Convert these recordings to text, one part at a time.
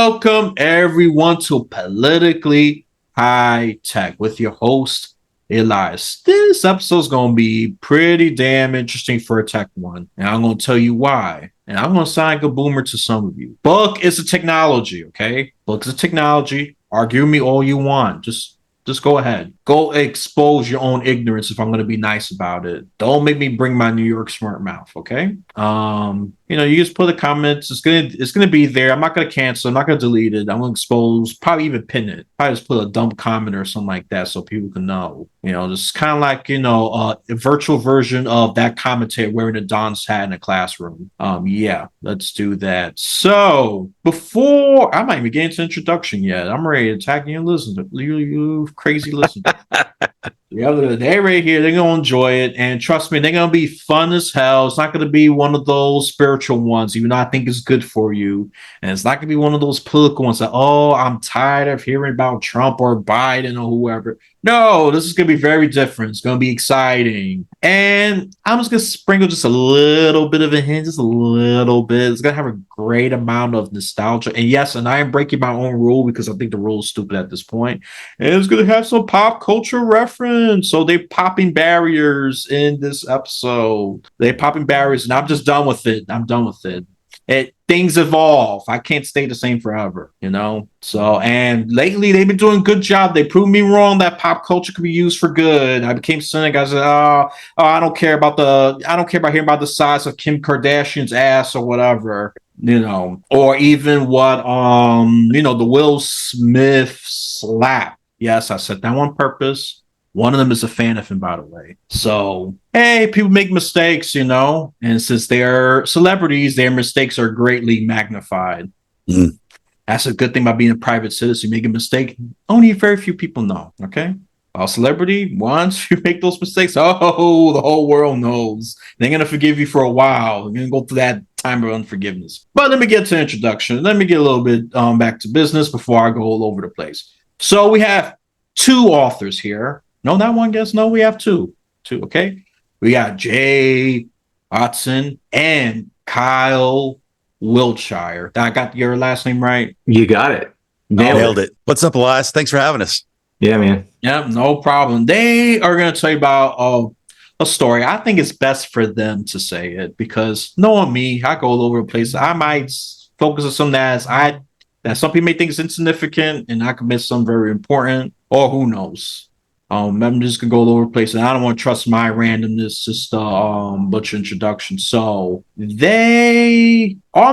Welcome everyone to Politically High Tech with your host Elias. This episode's gonna be pretty damn interesting for a tech one, and I'm gonna tell you why. And I'm gonna sound like a boomer to some of you. Book is a technology, okay? Book is a technology. Argue with me all you want. Just go ahead. Go expose your own ignorance if I'm going to be nice about it. Don't make me bring my New York smart mouth, okay? You just put the comments. It's gonna be there. I'm not gonna cancel. I'm not gonna delete it. I'm gonna expose, probably even pin it. Probably just put a dumb comment or something like that so people can know. Just kind of like, a virtual version of that commentator wearing a Don's hat in a classroom. Yeah, let's do that. So before I'm not even getting to introduction yet, I'm ready to attack you and listen to you crazy listeners. Yeah, they're right here. They're gonna enjoy it, and trust me, they're gonna be fun as hell. It's not gonna be one of those spiritual ones, even though I think it's good for you, and it's not gonna be one of those political ones that, oh, I'm tired of hearing about Trump or Biden or whoever. No, this is gonna be very different. It's gonna be exciting, and I'm just gonna sprinkle just a little bit of a hint, just a little bit. It's gonna have a great amount of nostalgia, and yes, and I am breaking my own rule because I think the rule is stupid at this point. And it's gonna have some pop culture reference. So they're popping barriers in this episode. They're popping barriers, and I'm just done with it. I'm done with it. Things evolve. I can't stay the same forever, So, and lately they've been doing a good job. They proved me wrong that pop culture can be used for good. I became cynic. I said, I don't care about hearing about the size of Kim Kardashian's ass or whatever, or even what the Will Smith slap. Yes, I said that on purpose. One of them is a fan of him, by the way. So, hey, people make mistakes, and since they're celebrities, their mistakes are greatly magnified. Mm. That's a good thing about being a private citizen. You make a mistake, only very few people know, okay? A celebrity, once you make those mistakes, the whole world knows. They're going to forgive you for a while. They're going to go through that time of unforgiveness. But let me get to introduction. Let me get a little bit back to business before I go all over the place. So we have two authors here. No, not one guest. No, we have two. Okay. We got Jay Watson and Kyle Wiltshire. I got your last name right? You got it. Nailed it. What's up, Elias? Thanks for having us. Yeah, man. Yeah, no problem. They are going to tell you about a story. I think it's best for them to say it because knowing me, I go all over the place. I might focus on something that some people may think is insignificant and I could miss something very important, or who knows. I'm just gonna go all over the place, and I don't want to trust my randomness. Just butcher introduction. So I'm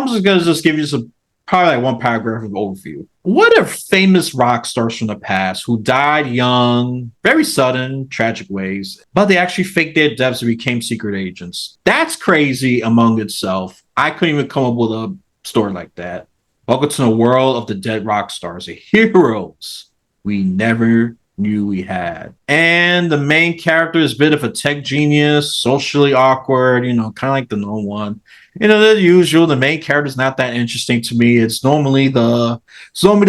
just gonna give you probably like one paragraph of overview. What are famous rock stars from the past who died young, very sudden, tragic ways, but they actually faked their deaths and became secret agents? That's crazy among itself. I couldn't even come up with a story like that. Welcome to the world of the dead rock stars, the heroes we never knew we had. And the main character is a bit of a tech genius, socially awkward, kind of like the known one. The usual, the main character is not that interesting to me. It's normally the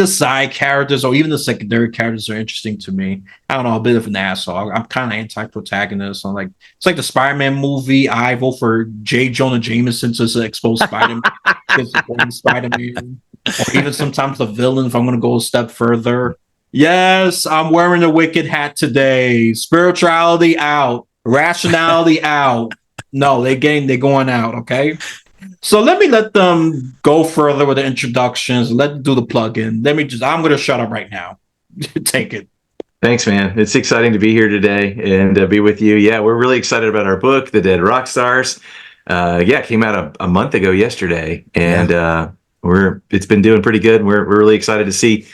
side characters or even the secondary characters are interesting to me. I don't know, a bit of an asshole. I'm kind of anti-protagonist. It's like the Spider-Man movie. I vote for J. Jonah Jameson to expose Spider-Man. Spider-Man. Or even sometimes the villain if I'm going to go a step further. Yes, I'm wearing a wicked hat today. Spirituality out. Rationality out. No, they're going out, okay? So let them go further with the introductions. Let them do the plug-in. I'm going to shut up right now. Take it. Thanks, man. It's exciting to be here today and be with you. Yeah, we're really excited about our book, The Dead Rock Stars. It came out a month ago yesterday, and it's been doing pretty good. We're really excited to see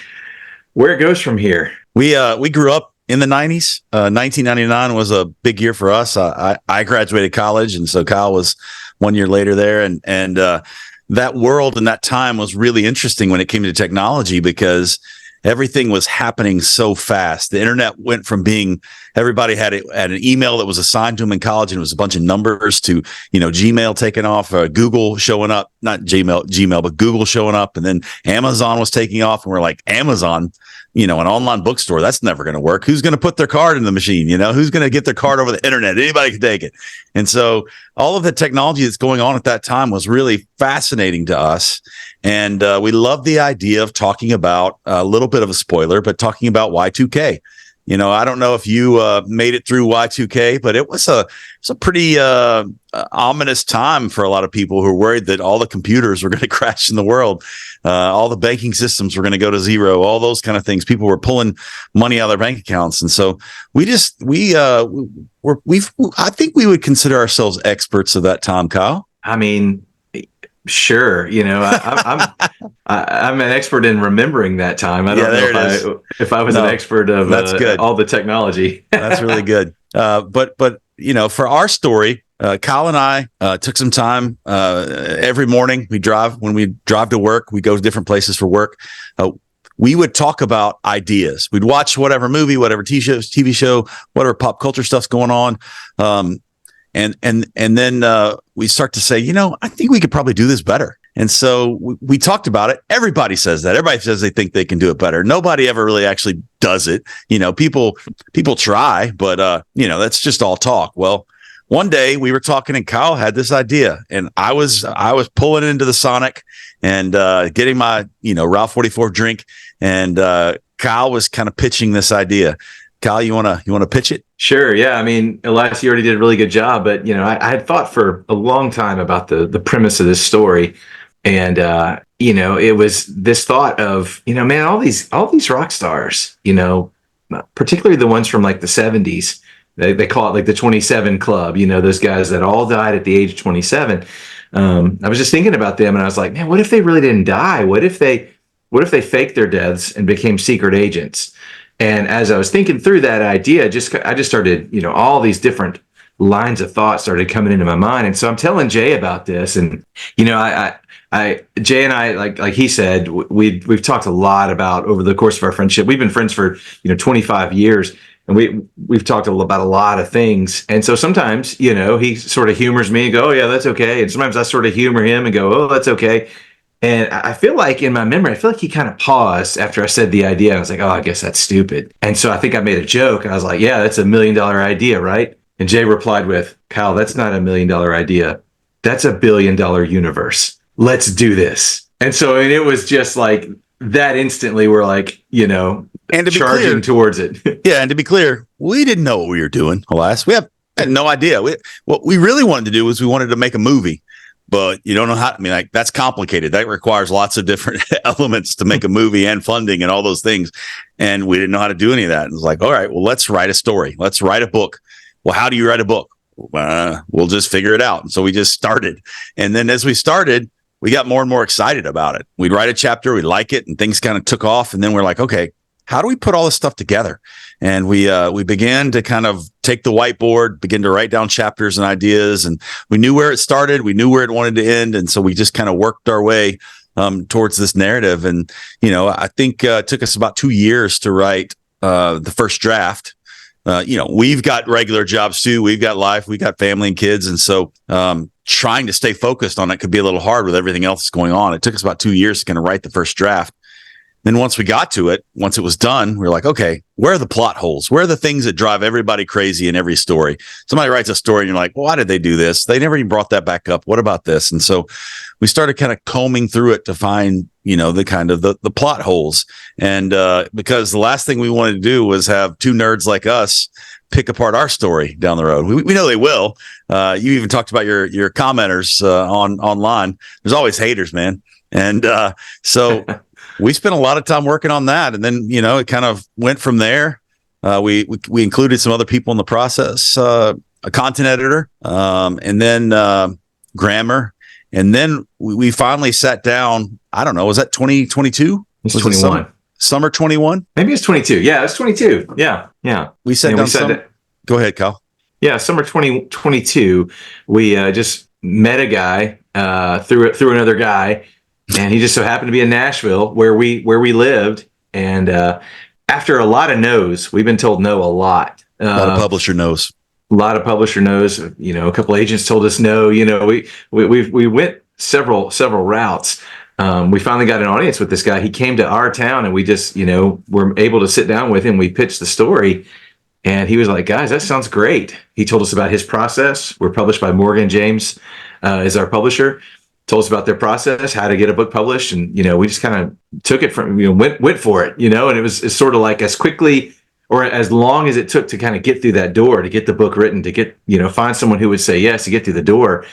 where it goes from here. We grew up in the 90s. 1999 was a big year for us. I graduated college, and so Kyle was 1 year later there. And that world and that time was really interesting when it came to technology because everything was happening so fast. The internet went from being everybody had an email that was assigned to them in college, and it was a bunch of numbers to Gmail taking off, Google showing up, not Gmail, but Google showing up, and then Amazon was taking off, and we're like, Amazon, an online bookstore, that's never going to work. Who's going to put their card in the machine? Who's going to get their card over the internet? Anybody can take it. And so all of the technology that's going on at that time was really fascinating to us. And we love the idea of talking about a little bit of a spoiler, but talking about Y2K. You know, I don't know if you made it through Y2K, but it was a pretty ominous time for a lot of people who were worried that all the computers were going to crash in the world, all the banking systems were going to go to zero, all those kind of things. People were pulling money out of their bank accounts, and so I think we would consider ourselves experts of that time, Kyle. I mean, sure. You know, I'm an expert in remembering that time. I don't know if I was an expert of that's good. All the technology. That's really good. But you know, for our story, Kyle and I took some time every morning. When we drive to work, we go to different places for work. We would talk about ideas. We'd watch whatever movie, whatever TV show, whatever pop culture stuff's going on. And then we start to say, you know, I think we could probably do this better. And so we talked about it. Everybody says that. Everybody says they think they can do it better. Nobody ever really actually does it. You know, people try, but you know, that's just all talk. Well, one day we were talking and Kyle had this idea, and I was pulling into the Sonic and getting my, you know, Route 44 drink, and Kyle was kind of pitching this idea. Kyle, you want to pitch it? Sure. Yeah. I mean, Elias, you already did a really good job, but you know, I had thought for a long time about the premise of this story. And, you know, it was this thought of, you know, man, all these rock stars, you know, particularly the ones from like the 70s, they call it like the 27 Club, you know, those guys that all died at the age of 27. I was just thinking about them and I was like, man, what if they really didn't die? What if they faked their deaths and became secret agents? And as I was thinking through that idea, I just started, you know, all these different lines of thought started coming into my mind. And so I'm telling Jay about this, and you know, Jay and I, like he said, we've talked a lot about over the course of our friendship. We've been friends for, you know, 25 years, and we've talked about a lot of things. And so sometimes, you know, he sort of humors me and go, "Oh yeah, that's okay," and sometimes I sort of humor him and go, "Oh, that's okay." And I feel like in my memory, I feel like he kind of paused after I said the idea. I was like, oh, I guess that's stupid. And so I think I made a joke. And I was like, yeah, that's $1 million idea, right? And Jay replied with, Kyle, that's not $1 million idea. That's $1 billion universe. Let's do this. And so it was just like that instantly we're like, you know, and charging towards it. Yeah. And to be clear, we didn't know what we were doing, alas. We had no idea. What we really wanted to do was we wanted to make a movie. But you don't know how. I mean, like, that's complicated. That requires lots of different elements to make a movie and funding and all those things. And we didn't know how to do any of that. And it was like, all right, well, let's write a story. Let's write a book. Well, how do you write a book? We'll just figure it out. And so we just started. And then as we started, we got more and more excited about it. We'd write a chapter, we'd like it, and things kind of took off. And then we're like, okay, how do we put all this stuff together? And we began to kind of take the whiteboard, begin to write down chapters and ideas. And we knew where it started. We knew where it wanted to end. And so we just kind of worked our way towards this narrative. And, you know, I think it took us about 2 years to write the first draft. You know, we've got regular jobs too. We've got life, we've got family and kids. And so trying to stay focused on it could be a little hard with everything else that's going on. It took us about 2 years to kind of write the first draft. Then once we got to it, once it was done, we were like, okay, where are the plot holes? Where are the things that drive everybody crazy in every story? Somebody writes a story and you're like, well, why did they do this? They never even brought that back up. What about this? And so we started kind of combing through it to find, you know, the kind of the plot holes. And because the last thing we wanted to do was have two nerds like us pick apart our story down the road. We know they will. You even talked about your commenters online. There's always haters, man. And so we spent a lot of time working on that. And then, you know, it kind of went from there. We included some other people in the process, a content editor, and then grammar. And then we finally sat down. I don't know. Was that 2022? It's 21. Summer 21? Maybe it's 22. Yeah, it's 22. Yeah. We sat down. Go ahead, Kyle. Yeah, summer 2022. We just met a guy through another guy. And he just so happened to be in Nashville where we lived. And after a lot of no's, we've been told no a lot. A lot of publisher no's. A lot of publisher no's. You know, a couple agents told us no. You know, we went several routes. We finally got an audience with this guy. He came to our town, and we just, you know, were able to sit down with him. We pitched the story, And he was like, guys, that sounds great. He told us about his process. We're published by Morgan James, is our publisher. Told us about their process, how to get a book published. And, we just kind of took it from, went for it, and it's sort of like as quickly or as long as it took to kind of get through that door, to get the book written, to get, find someone who would say yes, to get through the door.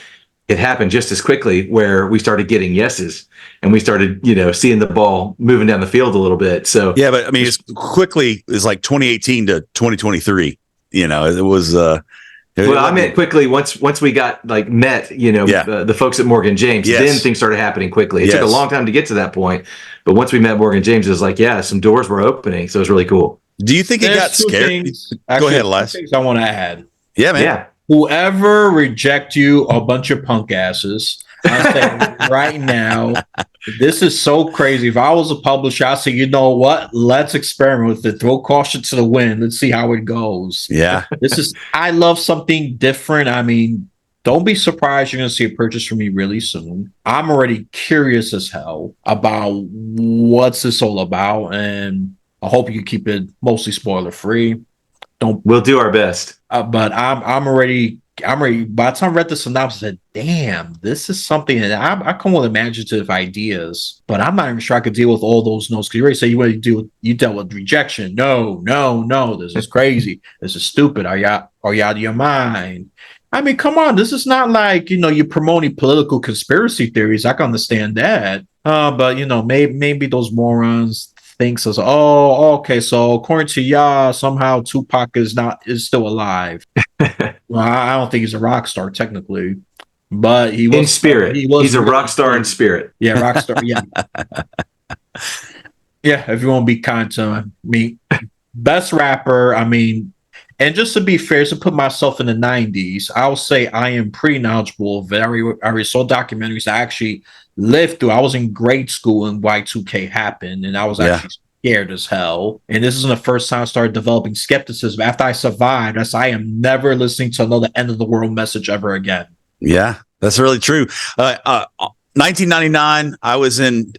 It happened just as quickly where we started getting yeses and we started, seeing the ball moving down the field a little bit. So, yeah, but I mean, it's like 2018 to 2023, it was, I meant quickly once we got met, the folks at Morgan James, then things started happening quickly. It took a long time to get to that point. But once we met Morgan James, it was like, some doors were opening. So it was really cool. Do you think it got scared? Go ahead, Les. Things I want to add. Yeah, man. Yeah. Whoever reject you, a bunch of punk asses. I'm saying right now, this is so crazy. If I was a publisher, I'd say, you know what? Let's experiment with it. Throw caution to the wind. Let's see how it goes. Yeah. I love something different. I mean, don't be surprised you're going to see a purchase from me really soon. I'm already curious as hell about what's this all about. And I hope you keep it mostly spoiler free. We'll do our best. But I'm already. By the time I read the synopsis, I said, "Damn, this is something." And I come with imaginative ideas, but I'm not even sure I could deal with all those no's. Because you already say you dealt with rejection. No. This is crazy. This is stupid. Are you out of your mind? I mean, come on. This is not like you're promoting political conspiracy theories. I can understand that. But maybe those morons thinks as, okay, so according to y'all, somehow Tupac is still alive. Well, I don't think he's a rock star technically, but he was in spirit. He's a rock star in spirit. Yeah, rock star. Yeah, yeah. If you want to be kind to me, best rapper. I mean, and just to be fair, to put myself in the '90s, I'll say I am pretty knowledgeable of it. I saw documentaries I actually lived through. I was in grade school when Y2K happened, and I was actually scared as hell. And this isn't the first time I started developing skepticism. After I survived, I am never listening to another end of the world message ever again. Yeah, that's really true. 1999, I was in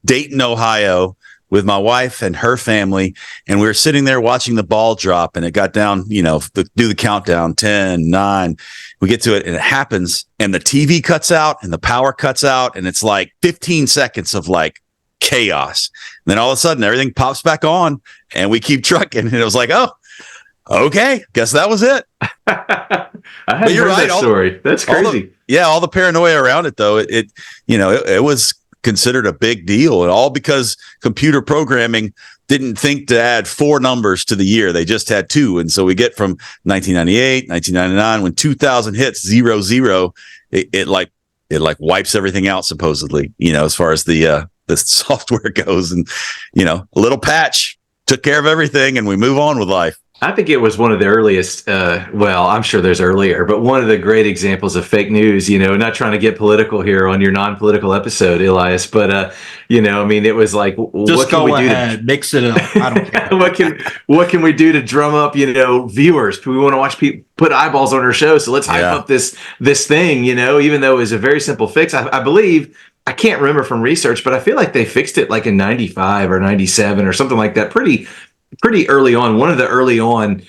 Dayton, Ohio, with my wife and her family, and we were sitting there watching the ball drop, and it got down, do the countdown, 10, 9. We get to it, and it happens, and the TV cuts out, and the power cuts out, and it's like 15 seconds of chaos. And then all of a sudden, everything pops back on, and we keep trucking, and it was like, oh, okay, guess that was it. I hadn't heard that story. That's crazy. All the paranoia around it, though, it was considered a big deal, and all because computer programming didn't think to add 4 numbers to the year. They just had 2. And so we get from 1998, 1999, when 2000 hits 00, it wipes everything out, supposedly, as far as the software goes. And, a little patch took care of everything, and we move on with life. I think it was one of the earliest, I'm sure there's earlier, but one of the great examples of fake news, not trying to get political here on your non-political episode, Elias, but, it was like, just go ahead, mix it up. I don't care. what can we do to drum up, viewers? We want to watch people put eyeballs on our show. So let's hype up this thing, even though it was a very simple fix. I believe, I can't remember from research, but I feel like they fixed it in 95 or 97 or something like that. Pretty early on. One of the early on,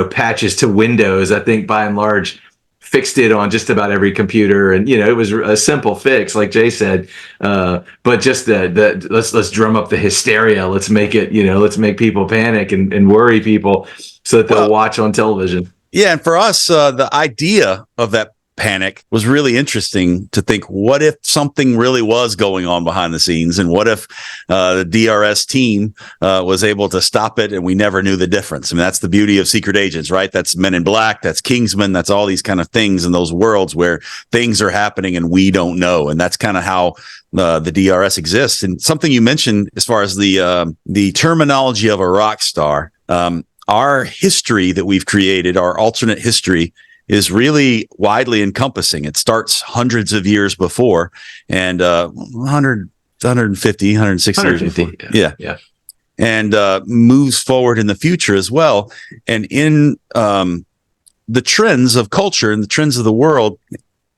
patches to Windows, I think by and large fixed it on just about every computer. And, it was a simple fix, like Jay said. But just let's drum up the hysteria. Let's make it, let's make people panic and worry people so that they'll watch on television. Yeah. And for us, the idea of that panic was really interesting to think, what if something really was going on behind the scenes, and what if the DRS team was able to stop it and we never knew the difference? I mean, that's the beauty of secret agents, right? That's Men in Black, that's Kingsman, that's all these kind of things in those worlds where things are happening and we don't know. And that's kind of how the DRS exists. And something you mentioned as far as the terminology of a rock star, our history that we've created, our alternate history, is really widely encompassing. It starts hundreds of years before, and 100, 150, 160 years before. Yeah. And moves forward in the future as well. And in the trends of culture and the trends of the world,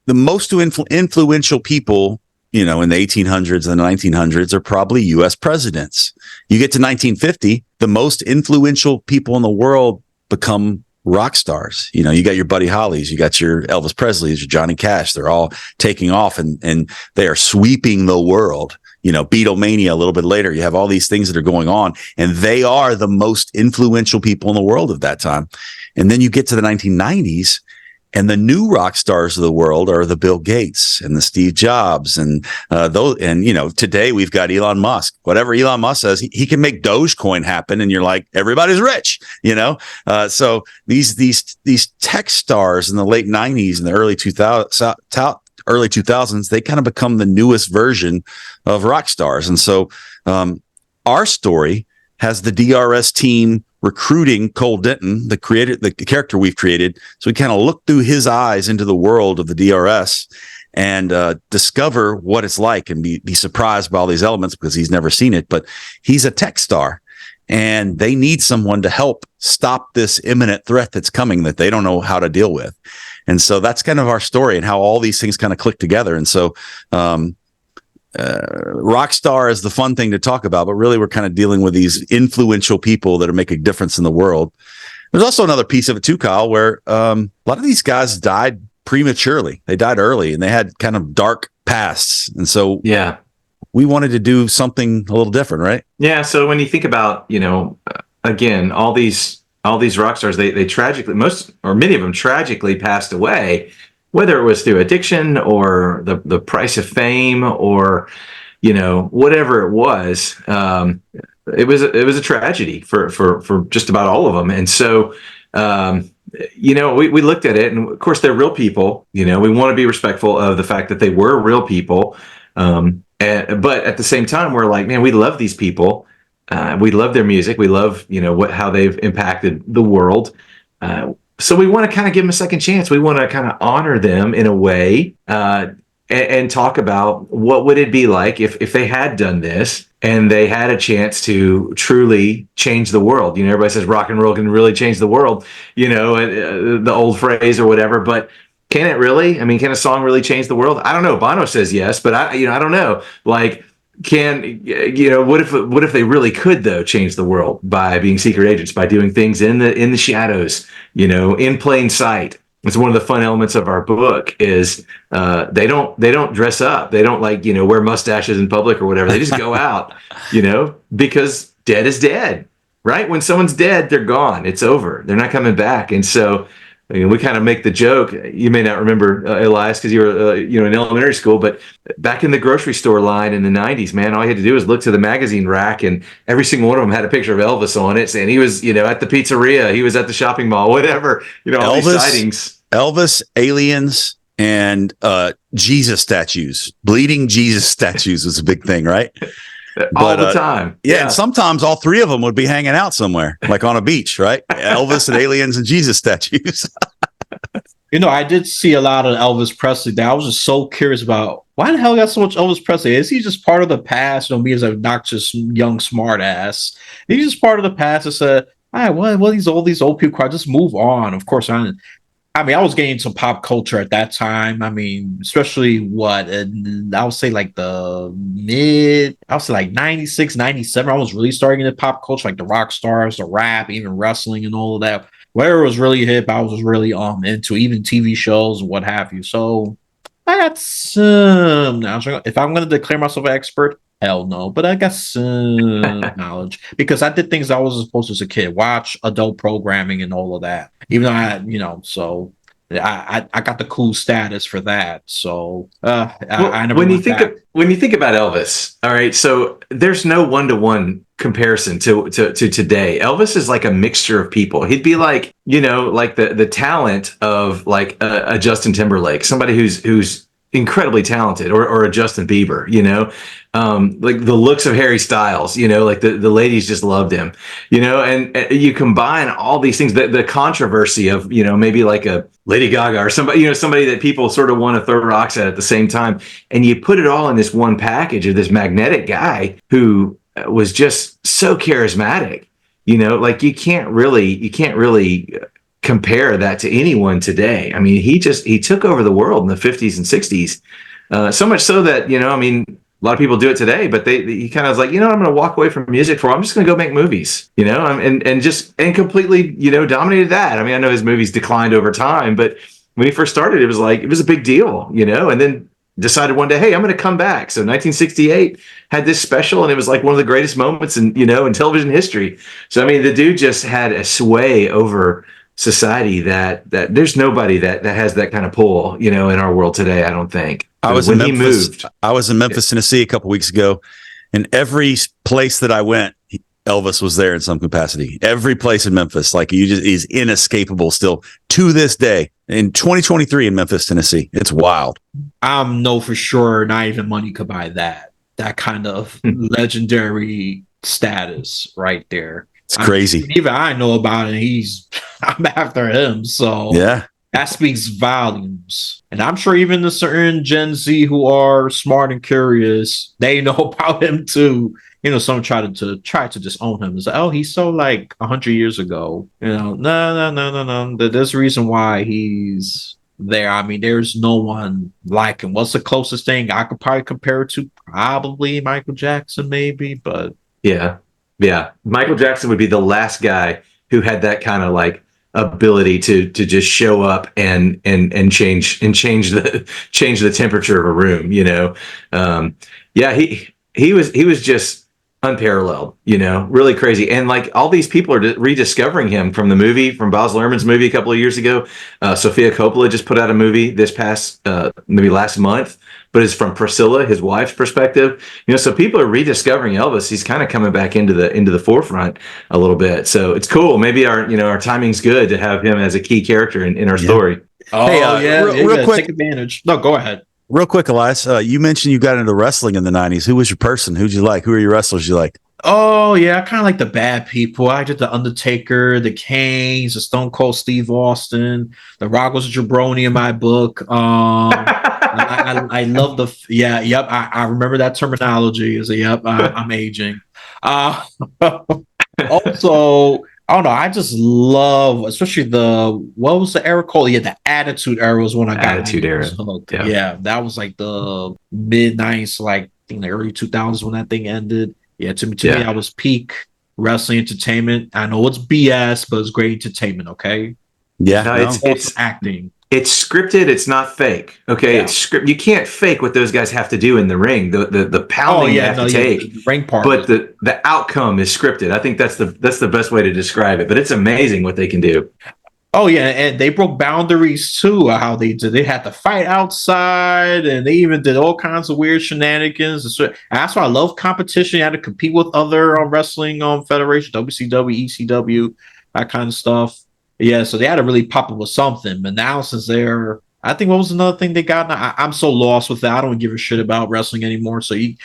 the most influential people, in the 1800s and the 1900s are probably U.S. presidents. You get to 1950, the most influential people in the world become rock stars. You know, you got your Buddy Hollies, you got your Elvis Presleys, your Johnny Cash. They're all taking off and they are sweeping the world. You know, Beatlemania a little bit later. You have all these things that are going on, and they are the most influential people in the world at that time. And then you get to the 1990s, and the new rock stars of the world are the Bill Gates and the Steve Jobs and those. And, you know, today we've got Elon Musk. Whatever Elon Musk says, he can make Dogecoin happen. And you're like, everybody's rich, you know? So these tech stars in the late 90s and the early 2000s, they kind of become the newest version of rock stars. And so our story has the DRS team recruiting Cole Denton, the character we've created. So we kind of look through his eyes into the world of the DRS and discover what it's like and be surprised by all these elements because he's never seen it. But he's a tech star, and they need someone to help stop this imminent threat that's coming that they don't know how to deal with. And so that's kind of our story and how all these things kind of click together. And so Rockstar is the fun thing to talk about, but really we're kind of dealing with these influential people that are making a difference in the world. There's also another piece of it too, Kyle, where a lot of these guys died prematurely. They died early and they had kind of dark pasts. And so we wanted to do something a little different, right? Yeah. So when you think about, you know, again, all these rock stars, they tragically, many of them tragically passed away, whether it was through addiction or the price of fame or, you know, whatever it was. It was a tragedy for just about all of them. And so, you know, we looked at it, and of course they're real people. You know, we want to be respectful of the fact that they were real people. But at the same time, we're like, man, we love these people. We love their music. We love, you know, how they've impacted the world. So we want to kind of give them a second chance. We want to kind of honor them in a way and talk about what would it be like if they had done this and they had a chance to truly change the world. You know, everybody says rock and roll can really change the world, you know, the old phrase or whatever, but can it really? I mean, can a song really change the world? I don't know. Bono says yes, but I don't know. Like, what if they really could though change the world by being secret agents, by doing things in the shadows, you know, in plain sight? It's one of the fun elements of our book is they don't dress up, they don't like, you know, wear mustaches in public or whatever. They just go out, you know, because dead is dead, right? When someone's dead, they're gone. It's over. They're not coming back. And so, I mean, we kind of make the joke. You may not remember, Elias, because you were, you know, in elementary school, but back in the grocery store line in the 90s, man, all you had to do was look to the magazine rack, and every single one of them had a picture of Elvis on it, saying he was, you know, at the pizzeria, he was at the shopping mall, whatever, you know, all these sightings. Elvis, aliens, and Jesus statues. Bleeding Jesus statues was a big thing, right? All the time. Yeah, and sometimes all three of them would be hanging out somewhere, like on a beach, right? Elvis and aliens and Jesus statues. You know, I did see a lot of Elvis Presley that I was just so curious about. Why the hell got so much Elvis Presley? Is he just part of the past? You know, me as a obnoxious young smart ass. He's just part of the past that said, all right, well, all these old people cry, just move on. Of course, I was getting into pop culture at that time. I mean, especially I would say like 96, 97. I was really starting into pop culture, like the rock stars, the rap, even wrestling and all of that. Whatever was really hip, I was really into, even TV shows, what have you. So I got some knowledge. If I'm going to declare myself an expert, hell no. But I got some knowledge because I did things I wasn't supposed to as a kid. Watch adult programming and all of that. Even though I got the cool status for that. So I never when you think about Elvis, all right, so there's no one-to-one comparison to today. Elvis is like a mixture of people. He'd be like, you know, like the talent of like a Justin Timberlake, somebody who's incredibly talented, or a Justin Bieber, you know, like the looks of Harry Styles, you know, like the ladies just loved him, you know, and you combine all these things, the controversy of, you know, maybe like a Lady Gaga or somebody, you know, somebody that people sort of want to throw rocks at the same time. And you put it all in this one package of this magnetic guy who was just so charismatic, you know, like you can't really compare that to anyone today. I mean, he took over the world in the 50s and 60s, so much so that, you know, I mean, a lot of people do it today, but he kind of was like, I'm going to walk away from music I'm just going to go make movies, and completely, dominated that. I mean, I know his movies declined over time, but when he first started, it was a big deal, and then decided one day, hey, I'm going to come back. So 1968 had this special, and it was like one of the greatest moments in television history. So I mean, the dude just had a sway over society that there's nobody that has that kind of pull, in our world today. I don't think. I was in Memphis, Tennessee a couple weeks ago, and every place that I went, Elvis was there in some capacity. Every place in Memphis, like he's inescapable still to this day in 2023 in Memphis, Tennessee. It's wild. I know for sure not even money could buy that kind of legendary status right there. It's crazy. Even I know about it. I'm after him. So yeah, that speaks volumes. And I'm sure even the certain Gen Z who are smart and curious, they know about him too. Someone tried to disown him. It's like, oh, he's so like 100 years ago. No. There's a reason why he's there. I mean, there's no one like him. What's the closest thing I could probably compare it to? Probably Michael Jackson, maybe. But yeah, Michael Jackson would be the last guy who had that kind of like ability to just show up and change the temperature of a room. He was just unparalleled, really crazy. And like all these people are rediscovering him from Baz Luhrmann's movie a couple of years ago. Sofia Coppola just put out a movie this past, maybe last month, but it's from Priscilla, his wife's perspective. So people are rediscovering Elvis. He's kind of coming back into the forefront a little bit. So it's cool. Maybe our timing's good to have him as a key character in our story. Oh, hey, real quick, take advantage. No, go ahead. Real quick, Elias, you mentioned you got into wrestling in the 90s. Who was your person? Who'd you like? Who are your wrestlers you like? Oh, yeah, I kind of like the bad people. I did the Undertaker, the Kanes, the Stone Cold Steve Austin, the Rock was a jabroni in my book. I love I remember that terminology. I'm aging. Also, I don't know. I just love, especially what was the era called? Yeah, the Attitude Era was when I got Attitude Era. Yeah, that was like the mid 90s, like I think the early 2000s when that thing ended. Yeah, to me, that was peak wrestling entertainment. I know it's BS, but it's great entertainment. Okay. Yeah, no, it's acting. It's scripted. It's not fake. Okay, yeah. It's script. You can't fake what those guys have to do in the ring. The pounding you have to take. The ring part. But the outcome is scripted. I think that's the best way to describe it. But it's amazing what they can do. Oh yeah, and they broke boundaries too. How they did. They had to fight outside, and they even did all kinds of weird shenanigans. And that's why I love competition. You had to compete with other wrestling federation, WCW, ECW, that kind of stuff. Yeah, so they had to really pop up with something. But now since I think what was another thing they got? I'm so lost with that. I don't give a shit about wrestling anymore. So you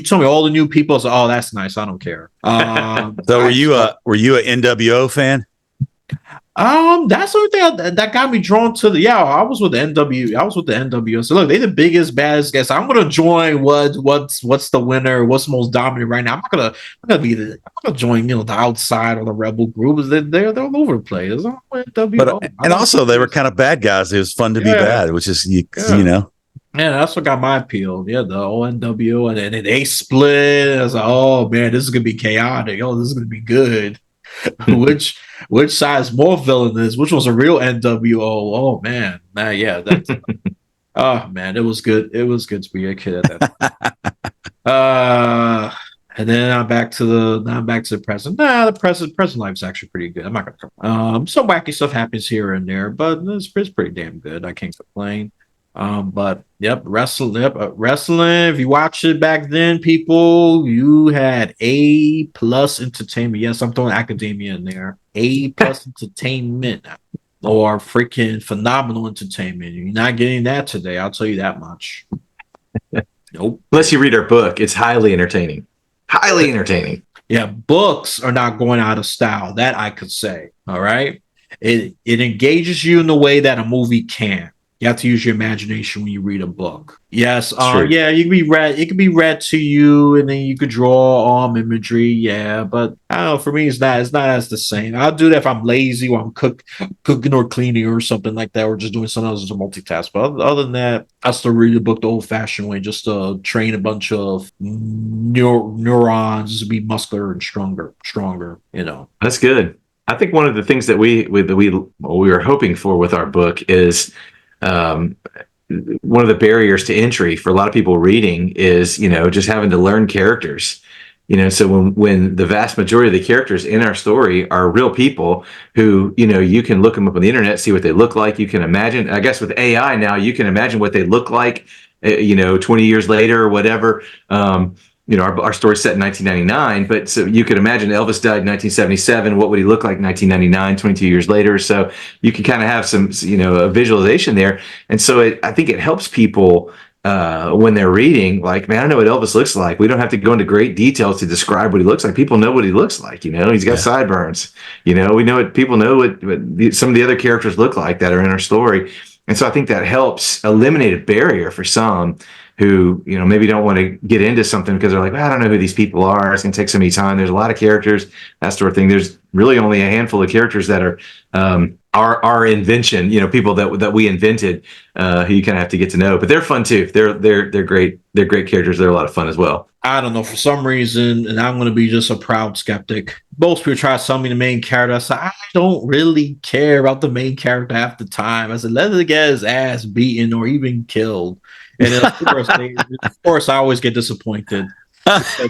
told me all the new people. So, oh, that's nice. I don't care. So were you an NWO fan? That's the only thing that got me drawn to I was with the NWO. So look, they're the biggest, baddest guys. I'm gonna join what's the winner, what's the most dominant right now. I'm not gonna join the outside or the rebel group. They're all over the place. And also they were kind of bad guys. It was fun to be bad, which is you know. Yeah, that's what got my appeal. Yeah, the ONWO, and then they split. I was like, oh man, this is gonna be chaotic. Oh, this is gonna be good. Which side is more villainous? Which was a real NWO? Oh man, that's oh man, it was good. It was good to be a kid at that. And then I'm back to the present. The present life's actually pretty good. I'm not gonna some wacky stuff happens here and there, but it's pretty damn good. I can't complain. But wrestling. If you watch it back then, people, you had A+ entertainment. Yes, I'm throwing academia in there. A+ entertainment or freaking phenomenal entertainment. You're not getting that today. I'll tell you that much. Nope. Unless you read our book, it's highly entertaining. Highly entertaining. Yeah, books are not going out of style. That I could say. All right. It engages you in the way that a movie can. You have to use your imagination when you read a book. Yes, True. yeah, you can be read. It can be read to you, and then you could draw imagery. Yeah, but I don't know. For me, it's not. It's not as the same. I'll do that if I'm lazy or I'm cooking or cleaning or something like that, or just doing something else to multitask. But other than that, I still read the book the old-fashioned way, just to train a bunch of neurons to be muscular and stronger. That's good. I think one of the things that we were hoping for with our book is um, one of the barriers to entry for a lot of people reading is, just having to learn characters. So when the vast majority of the characters in our story are real people who, you can look them up on the internet, see what they look like. You can imagine, I guess with AI now, you can imagine what they look like, 20 years later or whatever. Our story's set in 1999, but so you could imagine Elvis died in 1977. What would he look like in 1999, 22 years later? So you can kind of have some, a visualization there. And so I think it helps people when they're reading, like, man, I know what Elvis looks like. We don't have to go into great details to describe what he looks like. People know what he looks like. He's got sideburns. We know what people know what some of the other characters look like that are in our story. And so I think that helps eliminate a barrier for some who, maybe don't want to get into something because they're like, well, I don't know who these people are. It's going to take so many time. There's a lot of characters, that sort of thing. There's really only a handful of characters that are our invention, people that we invented, who you kind of have to get to know. But they're fun too. They're great. They're great characters. They're a lot of fun as well. I don't know, for some reason, and I'm going to be just a proud skeptic. Most people try to sell me the main character. I said, I don't really care about the main character half the time. I said, let him get his ass beaten or even killed. And then, of course, I always get disappointed.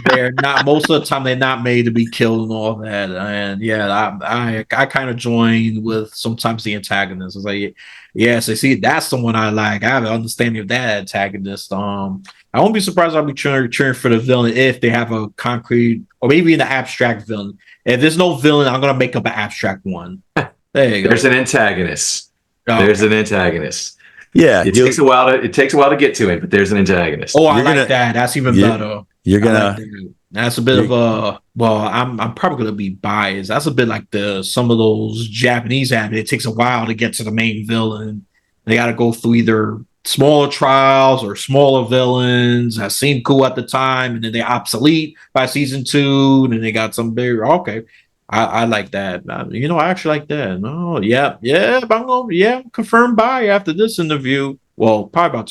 They're not, most of the time, they're not made to be killed and all that. And yeah, I kind of join with sometimes the antagonist. It's like, yes, I see, that's the one I like. I have an understanding of that antagonist. I won't be surprised I'll be cheering for the villain if they have a concrete or maybe an abstract villain. If there's no villain, I'm gonna make up an abstract one. There you go. There's an antagonist. Okay. There's an antagonist. Yeah, it takes a while to get to it, but there's an antagonist. Oh, I like that. That's even better. You're gonna. That's a bit of a. Well, I'm probably gonna be biased. That's a bit like some of those Japanese anime. It takes a while to get to the main villain. They got to go through either smaller trials or smaller villains that seemed cool at the time, and then they're obsolete by season 2, and then they got some bigger. Okay, I like that. I actually like that. No, yeah, but I'm gonna confirm buy after this interview. Well, probably about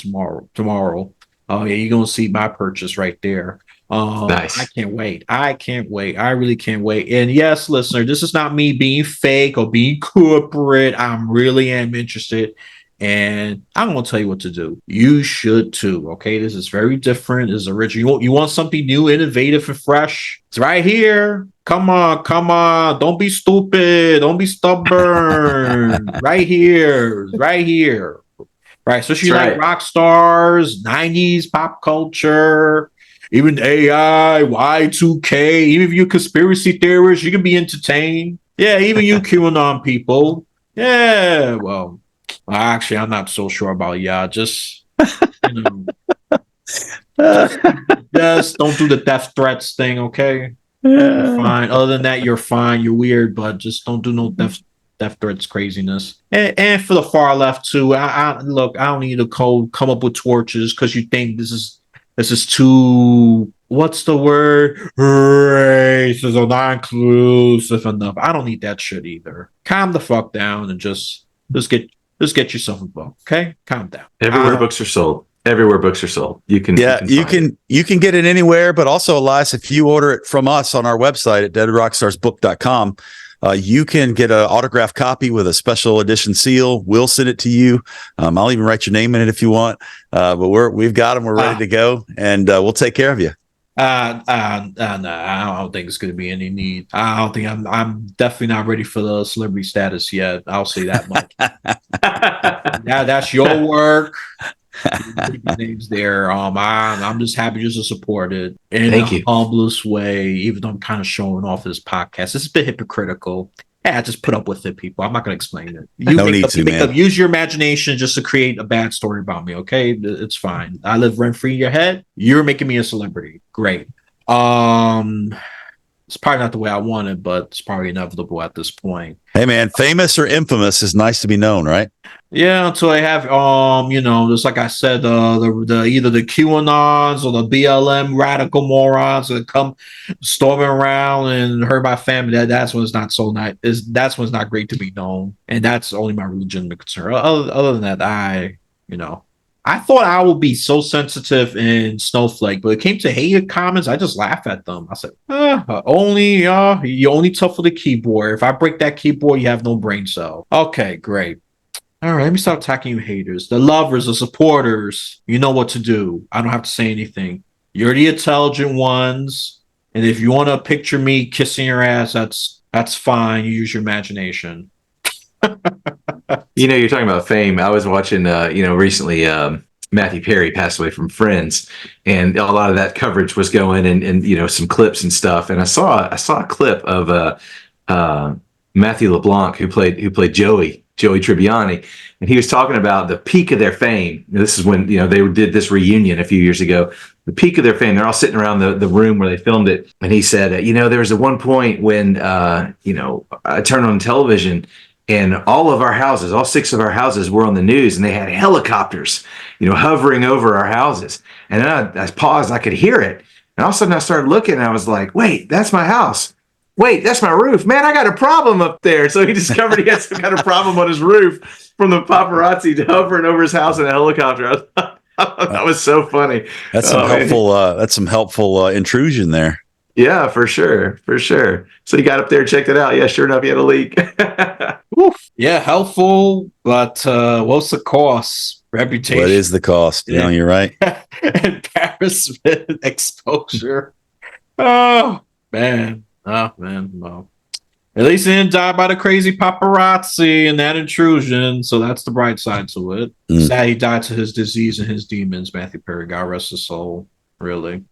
tomorrow. Oh yeah, you're gonna see my purchase right there. Nice. I can't wait. I really can't wait. And yes, listener, this is not me being fake or being corporate. I really am interested. And I'm going to tell you what to do. You should too. Okay. This is very different. This is original. You want something new, innovative, and fresh? It's right here. Come on. Don't be stupid. Don't be stubborn. Right here. Right. Especially like rock stars, 90s pop culture, even AI, Y2K, even if you're conspiracy theorists, you can be entertained. Yeah. Even you QAnon people. Yeah. Well, actually, I'm not so sure about just just don't do the death threats thing, okay? You're fine. Other than that, you're fine. You're weird, but just don't do no death threats craziness. And for the far left too, I don't need to come up with torches because you think this is too, what's the word? Racist or not inclusive enough. I don't need that shit either. Calm the fuck down and just get yourself a book, okay? Calm down. Everywhere books are sold. You can get it anywhere, but also, Elias, if you order it from us on our website at deadrockstarsbook.com, you can get an autographed copy with a special edition seal. We'll send it to you. I'll even write your name in it if you want. But we've got them. We're ready to go, and we'll take care of you. No, I don't think it's going to be any need. I don't think I'm definitely not ready for the celebrity status yet. I'll say that much. That's your work. Names there. I'm just happy just to support it in the humblest way, even though I'm kind of showing off this podcast. It's a bit hypocritical. Yeah, just put up with it, people. I'm not going to explain it. Use your imagination just to create a bad story about me, okay? It's fine. I live rent-free in your head. You're making me a celebrity. Great. It's probably not the way I want it, but it's probably inevitable at this point. Hey, man, famous or infamous is nice to be known, right? Yeah, until they have just like I said, the either the QAnons or the BLM radical morons that come storming around and hurt my family. That's when it's not so nice. That's when it's not great to be known, and that's only my legitimate concern. Other than that, I thought I would be so sensitive in Snowflake, but it came to hated comments. I just laugh at them. I said, you're only tough with the keyboard. If I break that keyboard, you have no brain cell. Okay, great. All right, let me stop attacking you haters. The lovers, the supporters, you know what to do. I don't have to say anything. You're the intelligent ones. And if you want to picture me kissing your ass, that's fine. You use your imagination. You're talking about fame. I was watching, recently, Matthew Perry passed away from Friends, and a lot of that coverage was going and some clips and stuff. And I saw a clip of Matthew LeBlanc who played Joey Tribbiani, and he was talking about the peak of their fame. This is when they did this reunion a few years ago. The peak of their fame. They're all sitting around the room where they filmed it, and he said, there was at one point when I turned on television. And all of our houses, all 6 of our houses were on the news, and they had helicopters, hovering over our houses. And then I paused, I could hear it. And all of a sudden I started looking, and I was like, wait, that's my house. Wait, that's my roof. Man, I got a problem up there. So he discovered he had some kind of problem on his roof from the paparazzi hovering over his house in a helicopter. That was so funny. That's some helpful intrusion there. Yeah, for sure. So he got up there and checked it out. Yeah, sure enough, he had a leak. Oof. Yeah, helpful, but what's the cost? Reputation. What is the cost? Yeah. You're right. Embarrassment, exposure. Oh man. Well, at least he didn't die by the crazy paparazzi and that intrusion. So that's the bright side to it. Sad he died to his disease and his demons. Matthew Perry, God rest his soul. Really.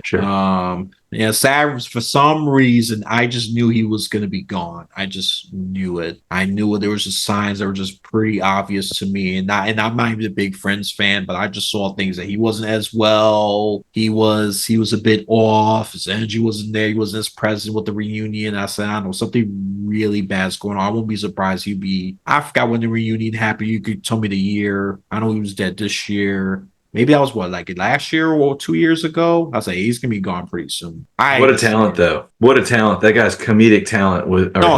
Sure. Sad for some reason. I just knew he was going to be gone. I just knew it. I knew it. There was just signs that were just pretty obvious to me. And I'm not even a big Friends fan, but I just saw things that he wasn't as well. He was a bit off. His energy wasn't there. He wasn't as present with the reunion. I said, I don't know, something really bad's going on. I won't be surprised I forgot when the reunion happened. You could tell me the year. I know he was dead this year. Maybe that was last year or 2 years ago. I was like, he's gonna be gone pretty soon. What a talent, though! What a talent! That guy's comedic talent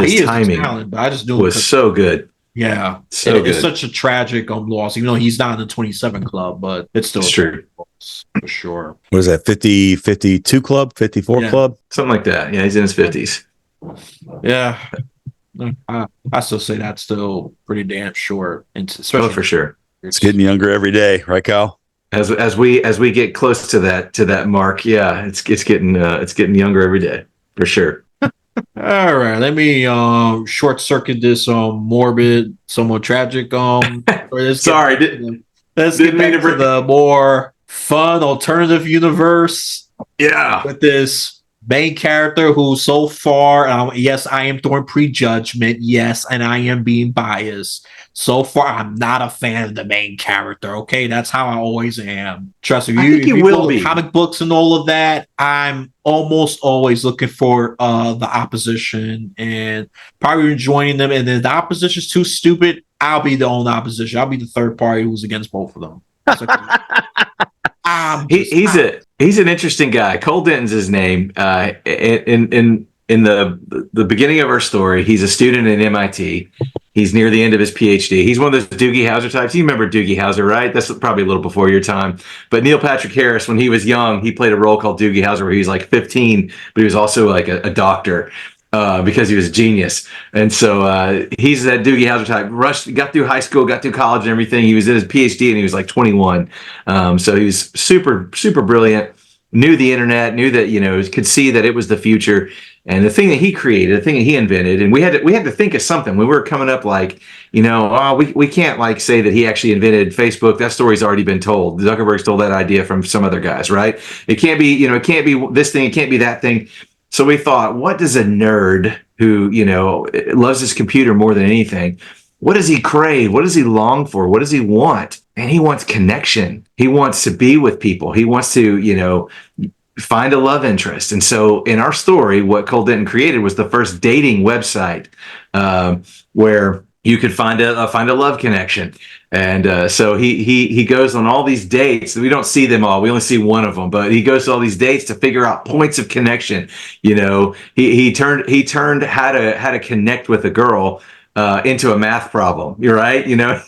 his timing talent, but I just knew was so good. Yeah, good. It's such a tragic loss. Even though he's not in the 27 club, but it's still true loss, for sure. What is that? 52 club, 54 club, something like that. Yeah, he's in his 50s. Yeah, I still say that's still pretty damn short. Especially for sure. It's getting younger every day, right, Kyle? As we get close to that mark, yeah, it's getting younger every day for sure. All right, let me short circuit this morbid, somewhat tragic. Sorry, let's get back to the more fun alternative universe. Yeah, with this main character who so far, yes, I am throwing prejudgment. Yes, and I am being biased. So far, I'm not a fan of the main character. Okay, that's how I always am. Trust me. If you will be comic books and all of that. I'm almost always looking for the opposition and probably joining them. And if the opposition's too stupid, I'll be the only opposition. I'll be the third party who's against both of them. He's an interesting guy. Cole Denton's his name. In the beginning of our story, he's a student at MIT. He's near the end of his PhD. He's one of those Doogie Howser types. You remember Doogie Howser, right? That's probably a little before your time. But Neil Patrick Harris, when he was young, he played a role called Doogie Howser where he was like 15, but he was also like a doctor because he was a genius. And so he's that Doogie Howser type. Got through high school, got through college and everything. He was in his PhD and he was like 21. So he was super, super brilliant. Knew the internet, knew that, could see that it was the future. And the thing that he created, the thing that he invented, and we had to think of something when we were coming up, we can't say that he actually invented Facebook. That story's already been told. Zuckerberg stole that idea from some other guys, right? It can't be, it can't be this thing, it can't be that thing. So we thought, what does a nerd who, loves his computer more than anything, what does he crave? What does he long for? What does he want? And he wants connection. He wants to be with people. He wants to, find a love interest. And so in our story, what Cole Denton created was the first dating website where you could find a love connection. And so he goes on all these dates. We don't see them all. We only see one of them, but he goes to all these dates to figure out points of connection. You know, he turned how to connect with a girl into a math problem. You're right. You know,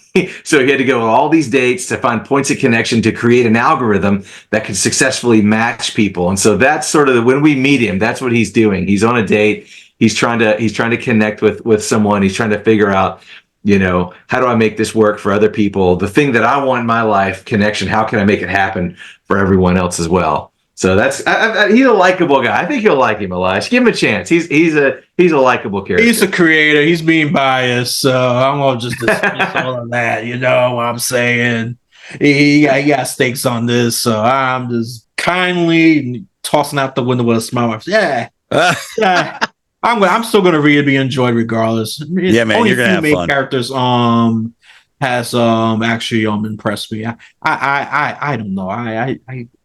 so he had to go on all these dates to find points of connection to create an algorithm that could successfully match people. And so that's sort of when we meet him, that's what he's doing. He's on a date. He's trying to connect with someone. He's trying to figure out, you know, how do I make this work for other people? The thing that I want in my life, connection, how can I make it happen for everyone else as well? So that's he's a likable guy. I think you'll like him, Elias. Give him a chance. He's a likable character. He's a creator. He's being biased, so I'm gonna just dismiss all of that. You know what I'm saying? He got stakes on this, so I'm just kindly tossing out the window with a smile. Yeah, yeah. I'm still gonna read it, be enjoyed regardless. Yeah, man, only you're gonna have main fun. characters has actually impressed me. I don't know. I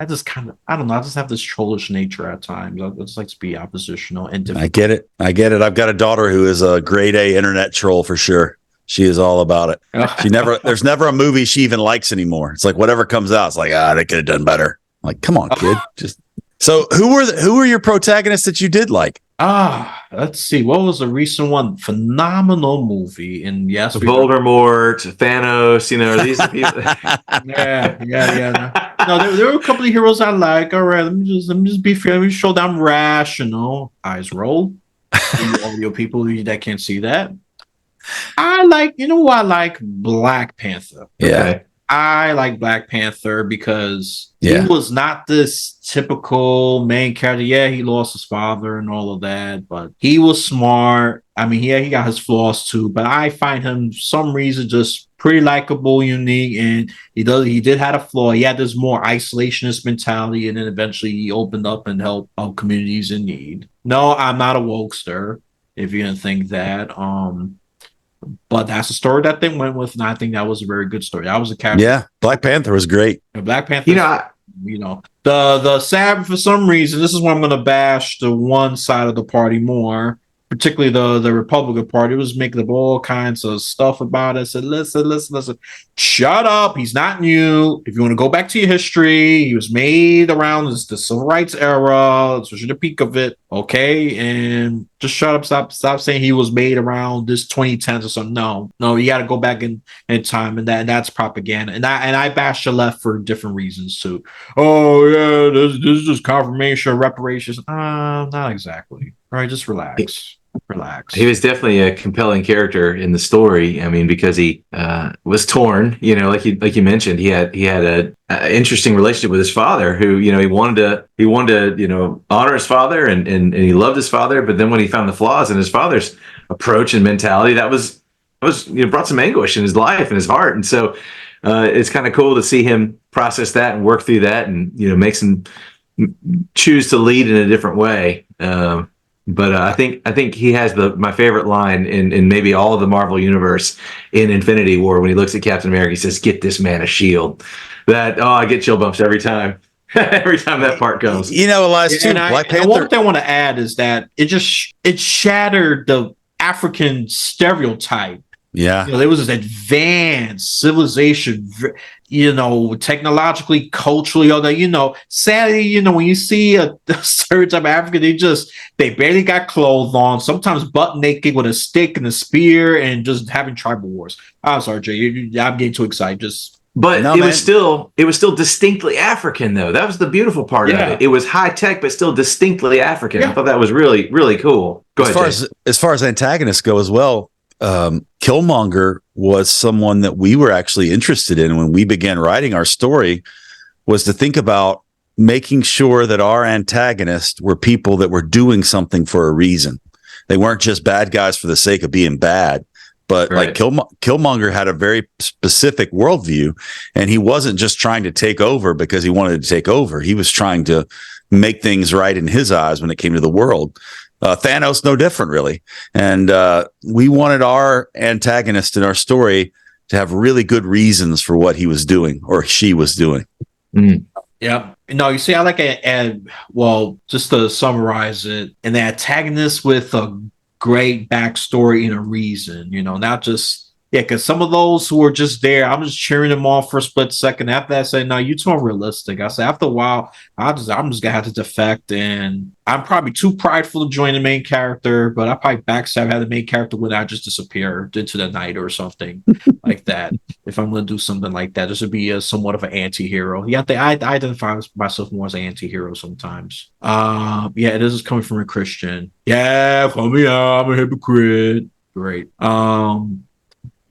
just kind of I don't know. I just have this trollish nature at times. I just like to be oppositional and different. I get it. I've got a daughter who is a grade A internet troll for sure. She is all about it. There's never a movie she even likes anymore. It's like whatever comes out, it's like, they could have done better. I'm like, come on, kid. So who were your protagonists that you did like? Let's see. What was the recent one? Phenomenal movie. And yes, Voldemort, Thanos, you know, these are people. yeah. No, there were a couple of heroes I like. All right, let me just be fair. Let me show that I'm rational. Eyes roll. Audio people that can't see that. I like, you know what I like? Black Panther. Yeah. Okay. I like Black Panther because he was not this typical main character. Yeah, he lost his father and all of that, but he was smart. I mean, he got his flaws too, but I find him some reason just pretty likable, unique, and he did have a flaw. He had this more isolationist mentality, and then eventually he opened up and helped out communities in need. No, I'm not a wokester, if you're gonna think that. But that's the story that they went with, and I think that was a very good story. That was a character. Yeah, Black Panther was great. Black Panther. You know, the sad for some reason. This is where I'm going to bash the one side of the party more, particularly the Republican Party. Was making up all kinds of stuff about it. Said, listen, shut up. He's not new. If you want to go back to your history, he was made around the civil rights era, especially the peak of it. Okay, and just shut up. Stop saying he was made around this 2010s or something. No, you got to go back in time, and that's propaganda. And I bash the left for different reasons too. Oh yeah, this is just confirmation of reparations. Not exactly. All right, just relax. He was definitely a compelling character in the story. I mean, because he was torn, you know, like you mentioned, he had a interesting relationship with his father, who, you know, he wanted to, you know, honor his father and he loved his father. But then when he found the flaws in his father's approach and mentality, that was you know, brought some anguish in his life and his heart. And so it's kind of cool to see him process that and work through that, and, you know, makes him choose to lead in a different way. But I think he has my favorite line in maybe all of the Marvel universe in Infinity War, when he looks at Captain America. He says, "Get this man a shield." I get chill bumps every time. Every time that part comes. You know, Elias, too. Black Panther. One thing I want to add is that it shattered the African stereotype. Yeah. You know, there was this advanced civilization, you know, technologically, culturally, all that, you know. Sadly, you know, when you see a stereotype of Africa, they barely got clothes on, sometimes butt naked with a stick and a spear, and just having tribal wars. I'm sorry, Jay, I'm getting too excited. It was still distinctly African, though. That was the beautiful part of it. It was high tech, but still distinctly African. I thought that was really, really cool. Go ahead. As far as antagonists go as well, Killmonger was someone that we were actually interested in when we began writing our story, was to think about making sure that our antagonists were people that were doing something for a reason. They weren't just bad guys for the sake of being bad, but like Killmonger had a very specific worldview, and he wasn't just trying to take over because he wanted to take over. He was trying to make things right in his eyes when it came to the world. Thanos, no different, really. And we wanted our antagonist in our story to have really good reasons for what he was doing or she was doing. Mm. Yep. No, you see, I like it. And well, just to summarize it, an antagonist with a great backstory and a reason, not just, yeah, because some of those who are just there, I'm just cheering them on for a split second. After that, I say, no, you're too unrealistic. I say, after a while, I'm just gonna have to defect, and I'm probably too prideful to join the main character, but I probably backstab have the main character when I just disappear into the night or something like that. If I'm going to do something like that, this would be a somewhat of an anti-hero. Yeah, I identify myself more as an anti-hero sometimes. Yeah, this is coming from a Christian. Yeah, call me out. I'm a hypocrite. Great.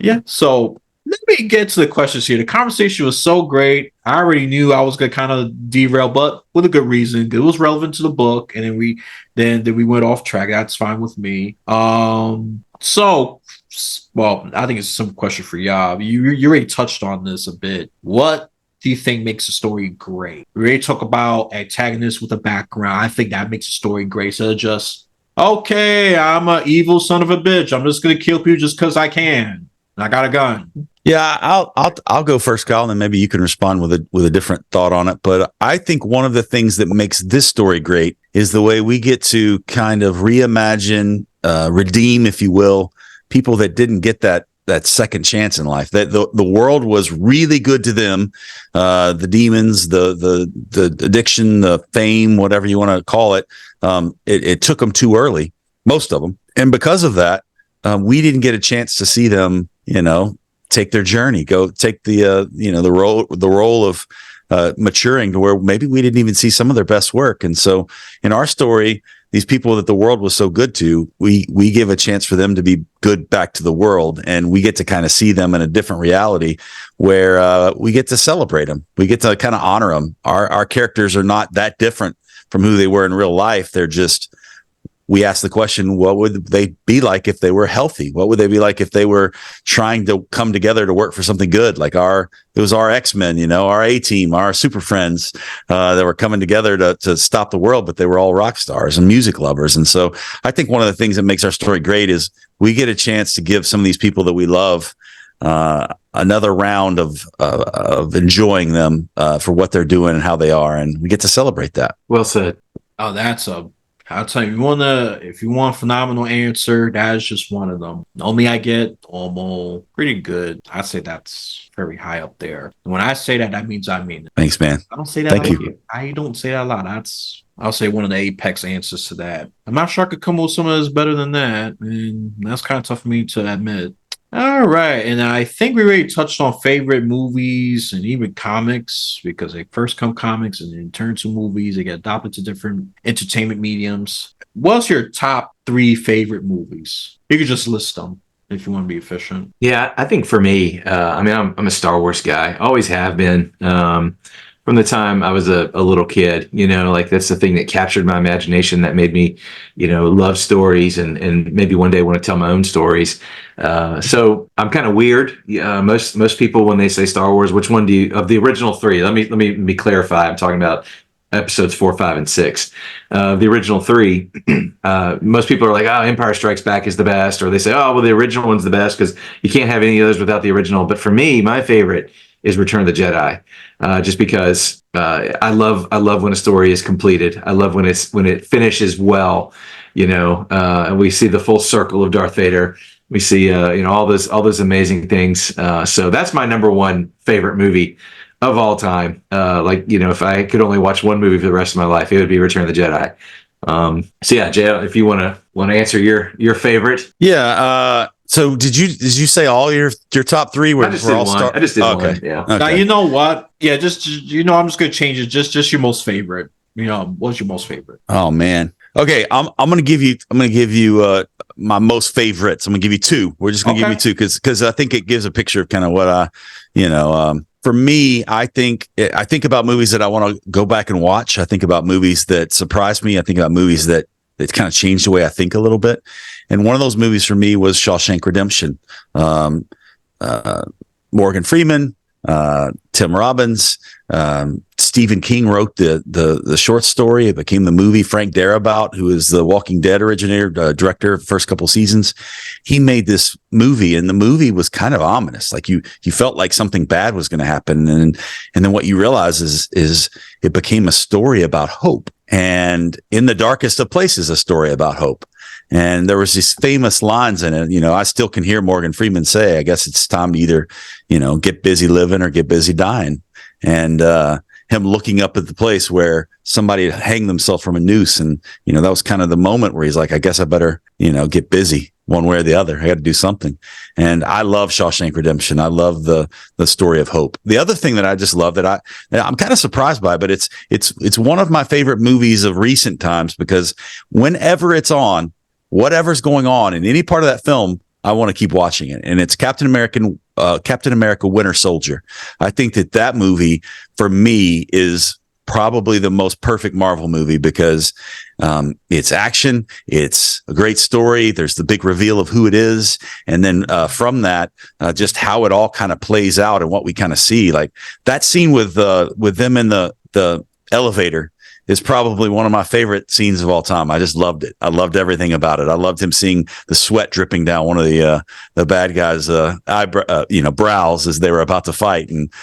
Yeah, so let me get to the questions here. The conversation was so great. I already knew I was gonna kind of derail, but with a good reason. It was relevant to the book, and then we went off track. That's fine with me. So, well, I think it's a simple question for y'all. You already touched on this a bit. What do you think makes a story great? We already talk about antagonists with a background. I think that makes a story great. So just, okay, I'm an evil son of a bitch. I'm just gonna kill people just because I can. I got a gun. Yeah, I'll go first, Kyle, and then maybe you can respond with a different thought on it. But I think one of the things that makes this story great is the way we get to kind of reimagine, redeem, if you will, people that didn't get that second chance in life. That the world was really good to them, the demons, the addiction, the fame, whatever you want to call it. It took them too early, most of them, and because of that, we didn't get a chance to see them, take their journey, go take the role of maturing to where maybe we didn't even see some of their best work. And so in our story, these people that the world was so good to, we give a chance for them to be good back to the world. And we get to kind of see them in a different reality where we get to celebrate them. We get to kind of honor them. Our characters are not that different from who they were in real life. They're just, we ask the question, what would they be like if they were healthy? What would they be like if they were trying to come together to work for something good? Like it was our X-Men, our A-Team, our super friends that were coming together to stop the world, but they were all rock stars and music lovers. And so I think one of the things that makes our story great is we get a chance to give some of these people that we love another round of enjoying them for what they're doing and how they are. And we get to celebrate that. Well said. Oh, I'll tell you, if you want a phenomenal answer, that is just one of them. Only I get almost pretty good. I'd say that's very high up there. And when I say that, that means I mean it. Thanks, man. I don't say that. Thank you. I don't say that a lot. I'll say one of the apex answers to that. I'm not sure I could come up with someone that's better than that, and that's kind of tough for me to admit. All right, and I think we already touched on favorite movies and even comics because they first come comics and then turn to movies. They get adopted to different entertainment mediums. What's your top 3 favorite movies? You could just list them if you want to be efficient. Yeah, I think for me, I'm a Star Wars guy. Always have been. From the time I was a little kid, like that's the thing that captured my imagination, that made me, love stories and maybe one day want to tell my own stories. So I'm kind of weird. Most people, when they say Star Wars, which one of the original 3? Let me clarify. I'm talking about episodes 4, 5, and 6. The original 3, most people are like, oh, Empire Strikes Back is the best, or they say, oh, well, the original one's the best because you can't have any others without the original. But for me, my favorite is Return of the Jedi, just because I love when a story is completed. I love when it finishes well, and we see the full circle of Darth Vader. We see all those amazing things. So that's my number 1 favorite movie of all time. If I could only watch one movie for the rest of my life, it would be Return of the Jedi. So yeah, Jay, if you want to answer your favorite. Yeah. So did you say all your top 3 were? I just did all one. I just did one. Yeah. Okay. Now you know what? Yeah, just I'm just gonna change it. Just your most favorite. What's your most favorite? Oh man. Okay, I'm gonna give you my most favorites. I'm gonna give you 2. We're just gonna give you 2 because I think it gives a picture of kind of what for me, I think about movies that I want to go back and watch. I think about movies that surprised me. I think about movies that kind of changed the way I think a little bit. And one of those movies for me was Shawshank Redemption. Morgan Freeman, Tim Robbins, Stephen King wrote the short story. It became the movie. Frank Darabont, who is the Walking Dead originator, director, first couple seasons, he made this movie, and the movie was kind of ominous. Like you felt like something bad was going to happen, and then what you realize is it became a story about hope, and in the darkest of places, a story about hope. And there was these famous lines in it. I still can hear Morgan Freeman say, "I guess it's time to either, get busy living or get busy dying." And him looking up at the place where somebody had hanged themselves from a noose. And, that was kind of the moment where he's like, I guess I better, get busy one way or the other. I got to do something. And I love Shawshank Redemption. I love the story of hope. The other thing that I just love that I'm kind of surprised by, but it's one of my favorite movies of recent times, because whenever it's on, whatever's going on in any part of that film, I want to keep watching it. And it's Captain America Winter Soldier. I think that movie for me is probably the most perfect Marvel movie, because it's action, it's a great story, there's the big reveal of who it is, and then from that, just how it all kind of plays out and what we kind of see. Like that scene with them in the elevator is probably one of my favorite scenes of all time. I just loved it. I loved everything about it. I loved him seeing the sweat dripping down one of the bad guys' brows as they were about to fight, and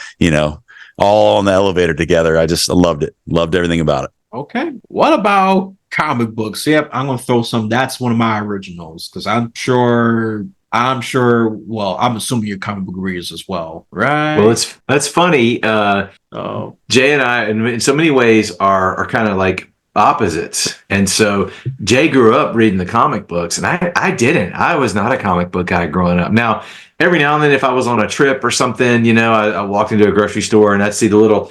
all on the elevator together. I loved it. Loved everything about it. Okay. What about comic books? Yep, I'm gonna throw some. That's one of my originals, because I'm sure. Well, I'm assuming you're comic book readers as well, right? Well, that's funny. Jay and I, in so many ways, are kind of like opposites. And so Jay grew up reading the comic books, and I didn't. I was not a comic book guy growing up. Now, every now and then, if I was on a trip or something, I walked into a grocery store and I'd see the little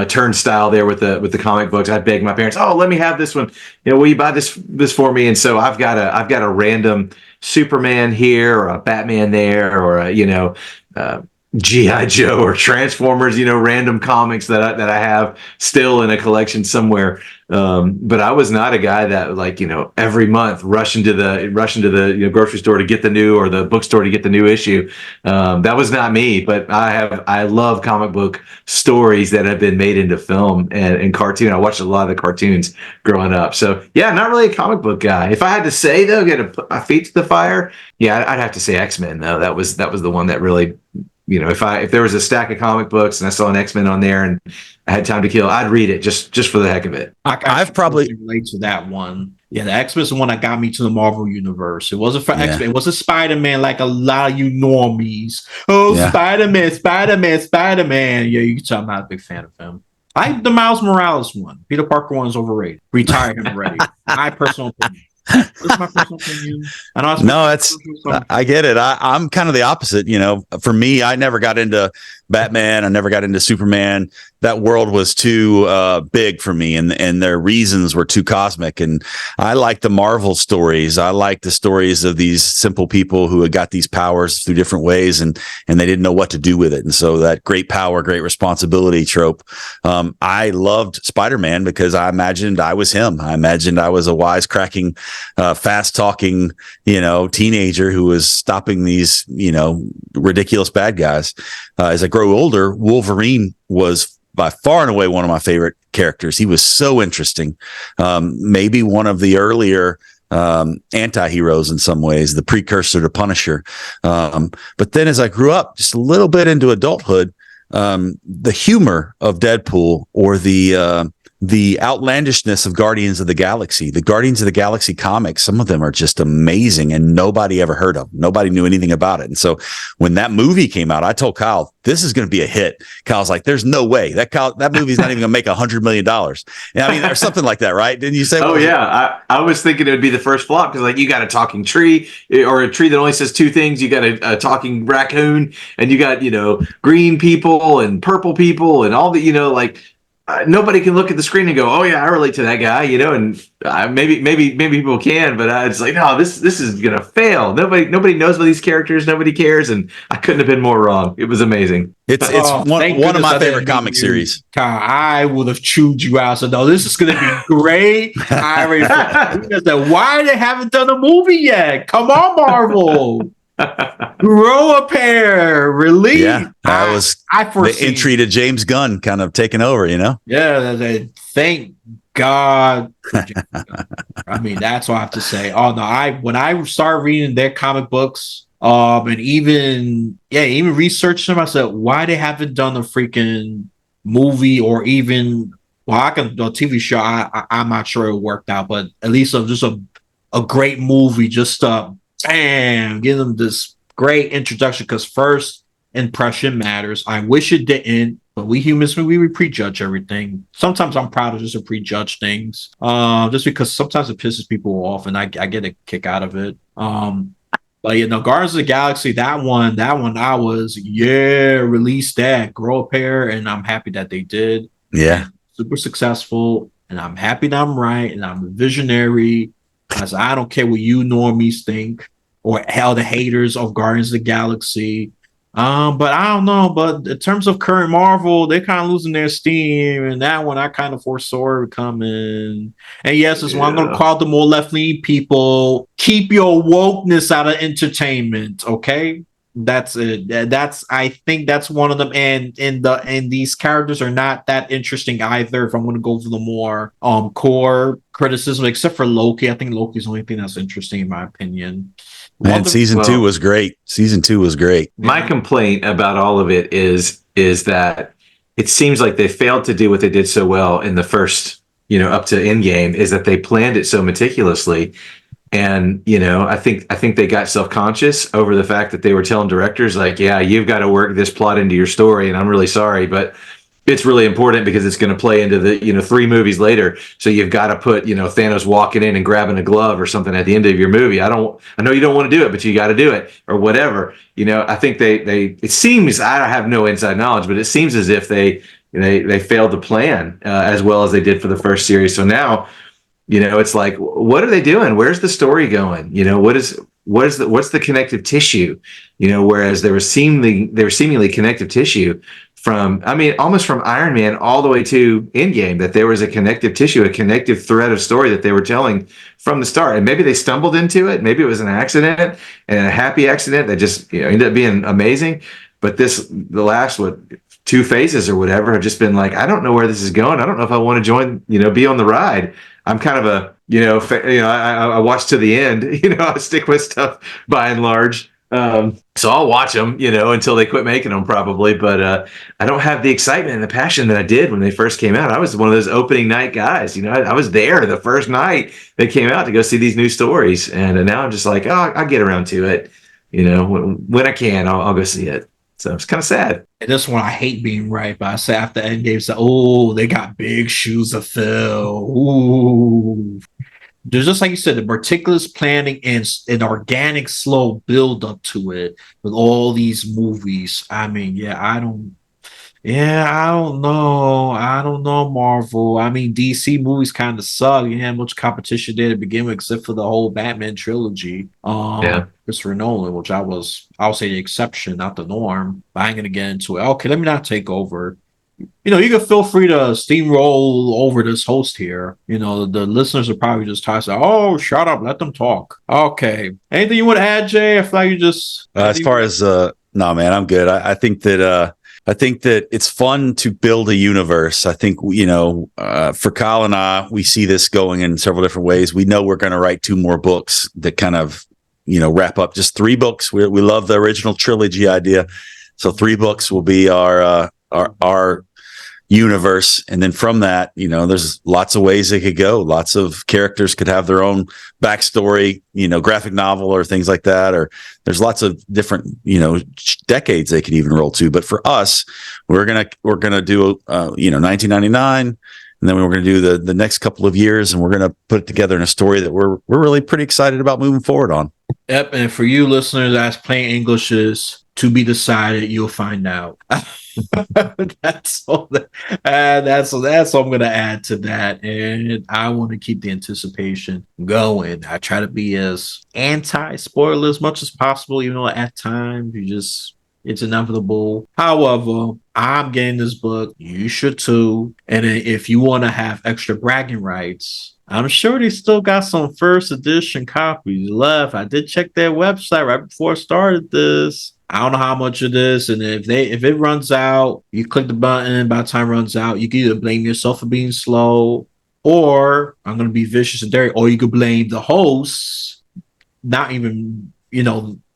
turnstile there with the comic books. I'd beg my parents, "Oh, let me have this one. Will you buy this for me?" And so I've got a random Superman here, or a Batman there, or a G.I. Joe or Transformers, random comics that I have still in a collection somewhere. But I was not a guy that every month rush into the grocery store to get the new, or the bookstore to get the new issue. That was not me. But I love comic book stories that have been made into film and cartoon. I watched a lot of the cartoons growing up. So yeah, not really a comic book guy. If I had to say though, get to put my feet to the fire, yeah, I'd have to say X-Men though. That was the one that really. If there was a stack of comic books and I saw an X-Men on there and I had time to kill, I'd read it just for the heck of it. I've probably relate to that one. Yeah, the X-Men is the one that got me to the Marvel universe. It wasn't for X-Men. It was a Spider-Man, like a lot of you normies. Oh, yeah. Spider-Man. Yeah, you can tell I'm not a big fan of him. I like the Miles Morales one. Peter Parker one is overrated. Retired him already. My personal opinion. That's my personal opinion. I get it. I'm kind of the opposite. For me, I never got into Batman. I never got into Superman. That world was too big for me, and their reasons were too cosmic. And I like the Marvel stories. I like the stories of these simple people who had got these powers through different ways, and they didn't know what to do with it. And so that great power, great responsibility trope. I loved Spider-Man because I imagined I was him. I imagined I was a wisecracking, fast-talking, teenager who was stopping these, ridiculous bad guys. As I grow older, Wolverine was by far and away one of my favorite characters. He was so interesting. Maybe one of the earlier anti-heroes in some ways, the precursor to Punisher. But then as I grew up just a little bit into adulthood, the humor of Deadpool, or the outlandishness of Guardians of the Galaxy. The Guardians of the Galaxy comics, some of them are just amazing and nobody ever heard of them. Nobody knew anything about it. And so when that movie came out, I told Kyle, this is going to be a hit. Kyle's like, there's no way that movie's not even going to make $100 million. Or something like that, right? Didn't you say? Oh yeah. I was thinking it would be the first flop, because you got a talking tree, or a tree that only says two things. You got a talking raccoon, and you got, green people and purple people and all the, nobody can look at the screen and go, "Oh yeah, I relate to that guy," and maybe people can, but it's like, no, this is gonna fail. Nobody knows about these characters. Nobody cares, and I couldn't have been more wrong. It was amazing. It's one of my favorite comic series. I would have chewed you out. So no, this is gonna be great. I already said, why they haven't done a movie yet? Come on, Marvel. Grow a pair, release. Yeah, that was I the foresee entry to James Gunn kind of taking over, you know? Yeah, thank God for James Gunn. I mean, that's all I have to say. Oh no, when I started reading their comic books, and even researching them, I said, why they haven't done a freaking movie or even I can a TV show. I'm not sure it worked out, but at least just a great movie. Just bam, give them this great introduction because first impression matters. I wish it didn't, but we humans, we prejudge everything. Sometimes I'm proud of just to prejudge things, just because sometimes it pisses people off, and I get a kick out of it. But Guardians of the Galaxy, that one, I was release that, grow a pair, and I'm happy that they did. Yeah, And super successful, and I'm happy that I'm right, and I'm a visionary. As I don't care what you normies think or hell the haters of Guardians of the Galaxy. But I don't know. But in terms of current Marvel, they're kind of losing their steam, and that one I kind of foresaw coming. And yes, that's why I'm gonna call the more left-leaning people. Keep your wokeness out of entertainment, okay? That's it. I think that's one of them. And these characters are not that interesting either. If I'm gonna go for the more core criticism, except for Loki. I think Loki's the only thing that's interesting in my opinion. man, season 2 was great. Season 2 was great. My complaint about all of it is that it seems like they failed to do what they did so well in the first, up to Endgame, is that they planned it so meticulously. And, I think they got self-conscious over the fact that they were telling directors like, yeah, you've got to work this plot into your story. And I'm really sorry, but it's really important because it's going to play into the 3 movies later. So you've got to put Thanos walking in and grabbing a glove or something at the end of your movie. I know you don't want to do it, but you got to do it or whatever. I think it seems, I have no inside knowledge, but it seems as if they failed to plan as well as they did for the first series. So now it's like, what are they doing? Where's the story going? What's the connective tissue? Whereas there was seemingly connective tissue from, almost from Iron Man all the way to Endgame, that there was a connective tissue, a connective thread of story that they were telling from the start. And maybe they stumbled into it. Maybe it was an accident, and a happy accident that just ended up being amazing. But the last 2 phases or whatever have just been like, I don't know where this is going. I don't know if I want to join, be on the ride. I'm kind of I watch to the end, I stick with stuff by and large. So I'll watch them, until they quit making them probably. But I don't have the excitement and the passion that I did when they first came out. I was one of those opening night guys. I was there the first night they came out to go see these new stories. And now I'm just like, oh, I'll get around to it. When I can, I'll go see it. So it's kind of sad. And this one, I hate being right, but I say after Endgame, say, oh, they got big shoes to fill. Ooh. There's just like you said, the meticulous planning and an organic, slow build up to it with all these movies. I don't know. I don't know, Marvel. DC movies kind of suck. You didn't have much competition there to begin with, except for the whole Batman trilogy. Christopher Nolan, which I'll say the exception, not the norm. But I ain't gonna get into it. Okay, let me not take over. You can feel free to steamroll over this host here. The listeners are probably just tired. Oh, shut up, let them talk. Okay. Anything you want to add, Jay? I feel like you just as far as no, man, I'm good. I think that it's fun to build a universe. I think, for Kyle and I, we see this going in several different ways. We know we're going to write 2 more books that kind of, wrap up just 3 books. We love the original trilogy idea. So 3 books will be our universe. And then from that, there's lots of ways they could go. Lots of characters could have their own backstory, graphic novel or things like that. Or there's lots of different, decades they could even roll to. But for us, we're going to do, 1999. And then we're going to do the next couple of years, and we're going to put it together in a story that we're really pretty excited about moving forward on. Yep. And for you listeners, that's plain English is to be decided. You'll find out. That's all. That's all I'm going to add to that. And I want to keep the anticipation going. I try to be as anti-spoiler as much as possible, even though at times it's inevitable. However, I'm getting this book. You should too. And then if you want to have extra bragging rights, I'm sure they still got some first edition copies left. I did check their website right before I started this. I don't know how much it is, and if it runs out, you click the button. By the time it runs out, you can either blame yourself for being slow, or I'm gonna be vicious and dirty, or you could blame the hosts. Not even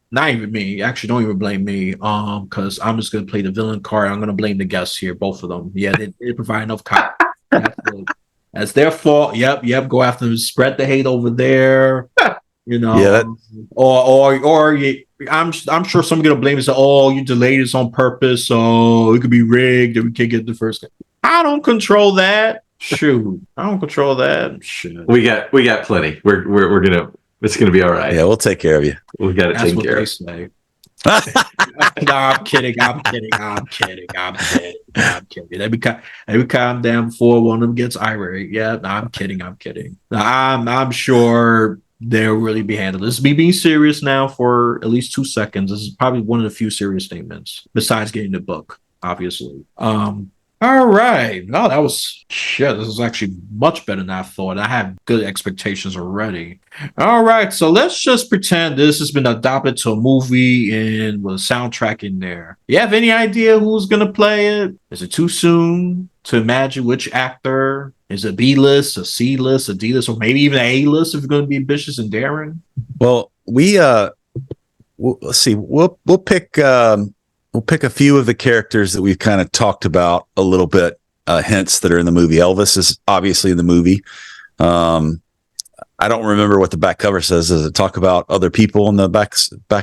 not even me. Actually, don't even blame me. Because I'm just gonna play the villain card. I'm gonna blame the guests here, both of them. Yeah, they provide enough content. That's their fault. Yep. Go after them. Spread the hate over there. Yeah, I'm sure someone's gonna blame us. Oh, you delayed this on purpose, so it could be rigged and we can't get the first game. I don't control that. Shoot, I don't control that. Shit. We got plenty. We're gonna. It's gonna be all right. Yeah, we'll take care of you. We got it taken care of. Say. No, I'm kidding. Let me calm down before one of them gets irate. Yeah, no, I'm kidding. I'm sure they'll really be handled. This is me being serious now for at least 2 seconds. This is probably one of the few serious statements besides getting the book, obviously. All right. No, that was shit. This is actually much better than I thought. I had good expectations already. All right. So let's just pretend this has been adopted to a movie and with a soundtrack in there. You have any idea who's going to play it? Is it too soon to imagine which actor? Is it B-list, a C-list, a D-list, or maybe even an A-list if you're going to be ambitious and daring? Well, let's see. We'll pick. We'll pick a few of the characters that we've kind of talked about a little bit, hints that are in the movie. Elvis is obviously in the movie. I don't remember what the back cover says. Does it talk about other people in the back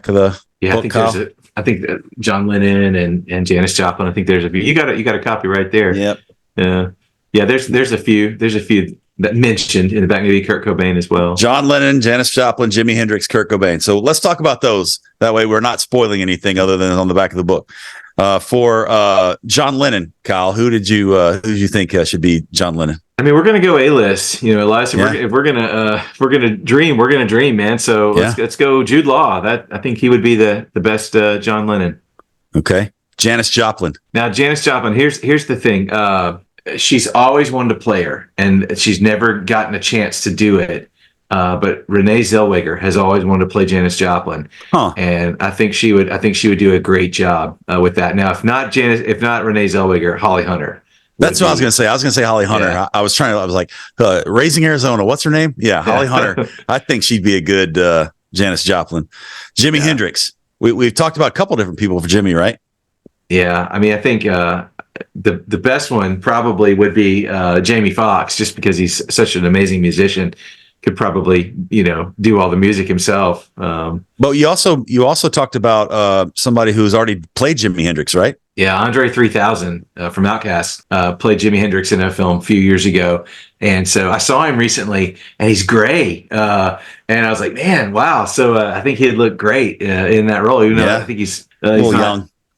of the book? I think John Lennon and Janis Joplin. I think there's a few. You got a copy right there. Yep. Yeah. There's a few that mentioned in the back. Maybe Kurt Cobain as well. John Lennon, Janis Joplin, Jimi Hendrix, Kurt Cobain. So let's talk about those. That way we're not spoiling anything other than on the back of the book. For John Lennon, Kyle, who did you think should be John Lennon? I mean, we're gonna go A-list, Elias. If we're gonna dream, man. So let's go Jude Law. That I think he would be the best John Lennon. Okay, Janis Joplin. Now, Janis Joplin. Here's the thing. She's always wanted to play her, and she's never gotten a chance to do it. But Renee Zellweger has always wanted to play Janis Joplin, and I think she would do a great job with that. Now, if not Renee Zellweger, Holly Hunter. That's what I was going to say. I was going to say Holly Hunter. Yeah. I was like, Raising Arizona. What's her name? Yeah, Holly Hunter. I think she'd be a good Janis Joplin. Jimi Hendrix. We've talked about a couple different people for Jimmy, right? Yeah, I mean, I think the best one probably would be Jamie Foxx, just because he's such an amazing musician. Could probably do all the music himself. But you also talked about somebody who's already played Jimi Hendrix, right? Yeah, Andre 3000 from Outkast played Jimi Hendrix in a film a few years ago, and so I saw him recently, and he's gray, and I was like, man, wow. So I think he'd look great in that role. Even though I think he's a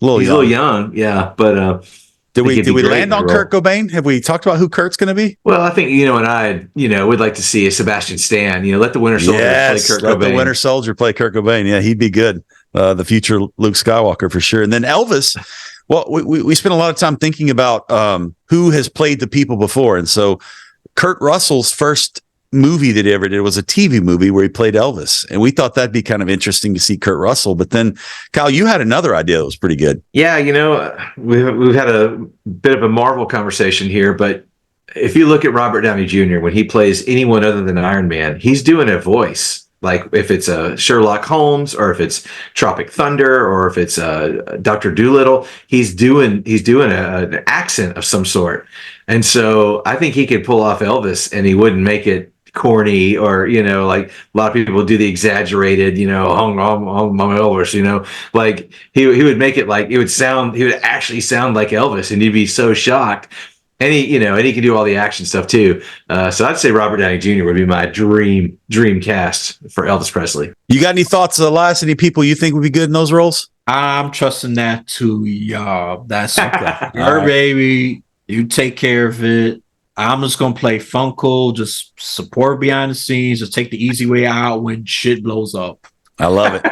little young, yeah. But did we land on Kurt Cobain? Have we talked about who Kurt's going to be? Well, I think and I would like to see a Sebastian Stan. Let the Winter Soldier play Kurt Cobain. Let the Winter Soldier play Kurt Cobain. Yeah, he'd be good. The future Luke Skywalker for sure. And then Elvis. Well, we spent a lot of time thinking about who has played the people before, and so Kurt Russell's first movie that he ever did was a TV movie where he played Elvis, and we thought that'd be kind of interesting to see Kurt Russell. But then, Kyle, you had another idea that was pretty good. Yeah, we've had a bit of a Marvel conversation here, but if you look at Robert Downey Jr. when he plays anyone other than Iron Man, he's doing a voice. Like if it's a Sherlock Holmes, or if it's Tropic Thunder, or if it's Dr. Dolittle, he's doing an accent of some sort. And so I think he could pull off Elvis, and he wouldn't make it corny, or like a lot of people do the exaggerated, I'm Elvis, like he would make it like he would actually sound like Elvis, and you'd be so shocked. And he can do all the action stuff too. So I'd say Robert Downey Jr. would be my dream cast for Elvis Presley. You got any thoughts, Elias? Any people you think would be good in those roles? I'm trusting that to y'all. That's her baby. You take care of it. I'm just gonna play Funko, just support behind the scenes, just take the easy way out when shit blows up. I love it.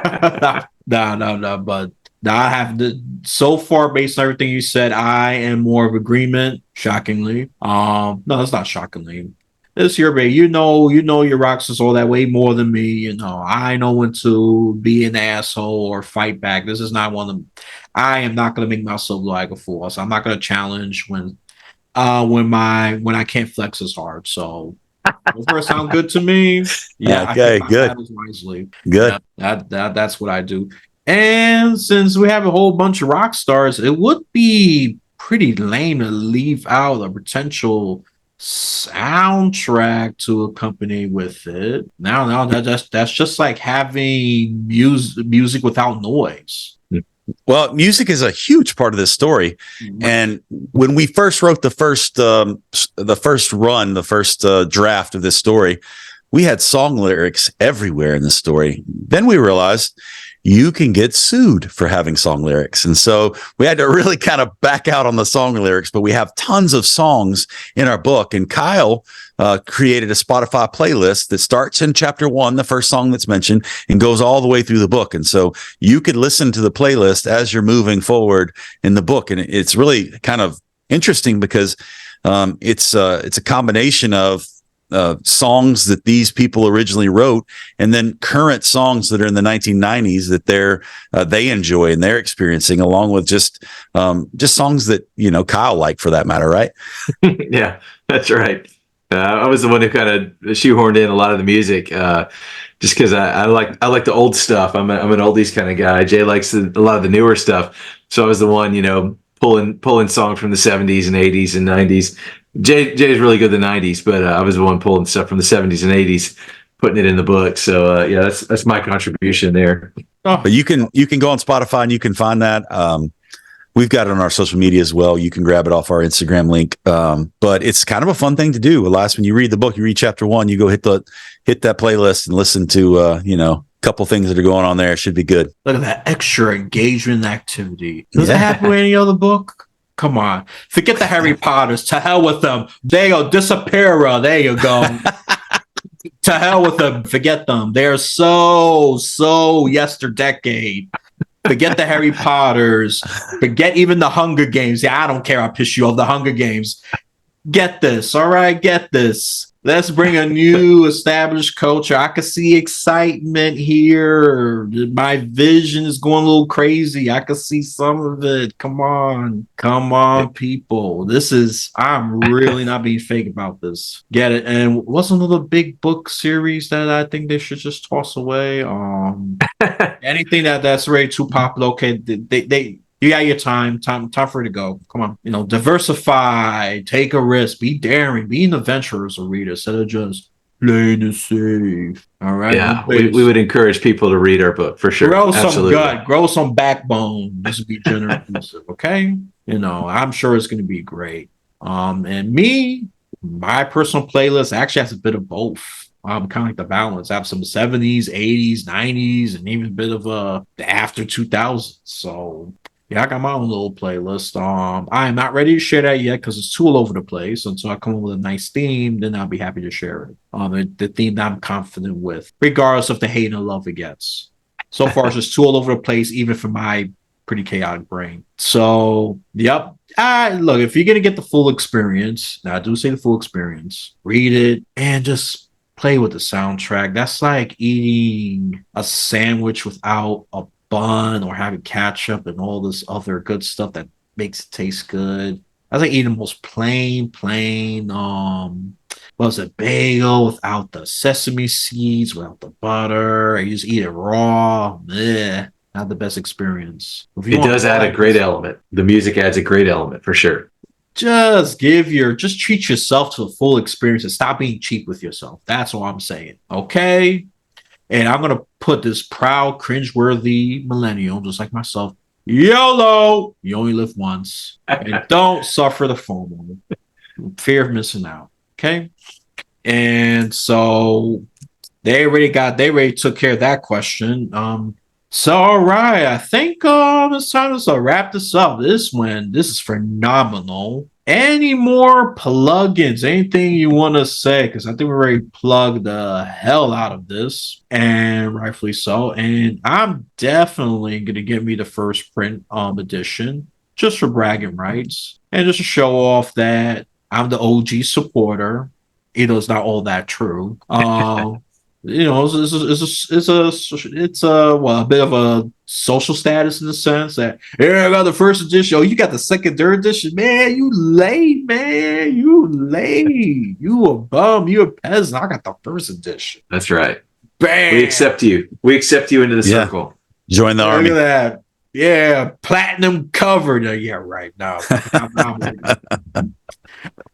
No. But Now I have the so far based on everything you said, I am more of agreement. Shockingly, no, it's not shockingly. It's your baby. You know your rocks is all that way more than me. You know, I know when to be an asshole or fight back. This is not one of them. I am not going to make myself look like a fool. So I'm not going to challenge when I can't flex as hard. So those words sound good to me. Yeah, Okay, I pick my good. battles wisely. Good. Yeah, that's what I do. And since we have a whole bunch of rock stars, it would be pretty lame to leave out a potential soundtrack to accompany with it. Now that's just like having music without noise. Well, music is a huge part of this story, and when we first wrote the first draft of this story, we had song lyrics everywhere in the story. Then we realized you can get sued for having song lyrics. And so we had to really kind of back out on the song lyrics, but we have tons of songs in our book. And Kyle created a Spotify playlist that starts in chapter 1, the first song that's mentioned, and goes all the way through the book. And so you could listen to the playlist as you're moving forward in the book. And it's really kind of interesting because it's a combination of songs that these people originally wrote, and then current songs that are in the 1990s that they enjoy and they're experiencing, along with just songs that Kyle liked, for that matter, right? Yeah, that's right. I was the one who kind of shoehorned in a lot of the music, just because I like the old stuff. I'm an oldies kind of guy. Jay likes a lot of the newer stuff, so I was the one pulling songs from the 70s and 80s and 90s. Jay's really good in the 90s, but I was the one pulling stuff from the 70s and 80s, putting it in the book. So yeah, that's my contribution there. But you can go on Spotify and you can find that. We've got it on our social media as well. You can grab it off our Instagram link. But it's kind of a fun thing to do. Elias, when you read the book, you read chapter 1, you go hit that playlist and listen to a couple things that are going on there. It should be good. Look at that extra engagement activity. Does it happen with any other book? Come on. Forget the Harry Potters. To hell with them. There you go. Disappear. There you go. To hell with them. Forget them. They're so yesterdecade. Forget the Harry Potters. Forget even the Hunger Games. Yeah, I don't care. I'll piss you off. The Hunger Games. Get this. All right. Get this. Let's bring a new established culture. I can see excitement here. My vision is going a little crazy. I can see some of it. Come on, people. I'm really not being fake about this. Get it? And what's another big book series that I think they should just toss away? Anything that's already too popular. Okay, you got your time for it to go. Come on. Diversify, take a risk, be daring, be an adventurer as a reader instead of just playing it safe. All right. Yeah, we would encourage people to read our book for sure. Grow some gut, grow some backbone. This would be generous. Okay. I'm sure it's going to be great. And my personal playlist actually has a bit of both. Kind of like the balance. I have some 70s, 80s, 90s, and even a bit of the after 2000s. So yeah, I got my own little playlist. I am not ready to share that yet because it's too all over the place. Until I come up with a nice theme, then I'll be happy to share it. The theme that I'm confident with, regardless of the hate and love it gets. So far, it's just too all over the place, even for my pretty chaotic brain. So, yep. Look, if you're gonna get the full experience, now I do say the full experience, read it and just play with the soundtrack. That's like eating a sandwich without a bun or having ketchup and all this other good stuff that makes it taste good. I was like eating the most plain was a bagel without the sesame seeds, without the butter. You just eat it raw. Bleh, not the best experience. It does add a great element. The music adds a great element for sure. Just treat yourself to the full experience and stop being cheap with yourself. That's all I'm saying. Okay. And I'm going to put this proud, cringeworthy millennial, just like myself, YOLO! You only live once. And don't suffer the FOMO. Fear of missing out. Okay? And so they already took care of that question. So, all right. I think it's time to wrap this up. This is phenomenal. Any more plugins? Anything you want to say? Because I think we already plugged the hell out of this, and rightfully so. And I'm definitely gonna get me the first print edition just for bragging rights and just to show off that I'm the OG supporter. It's not all that true. A bit of a social status in the sense that I got the first edition. Oh, you got the second, third edition, man. You late, man. You late. You a bum. You a peasant. I got the first edition. That's right. Bam. We accept you. We accept you into the circle. Join the army. Look at that. Yeah, platinum covered. Yeah, right. No,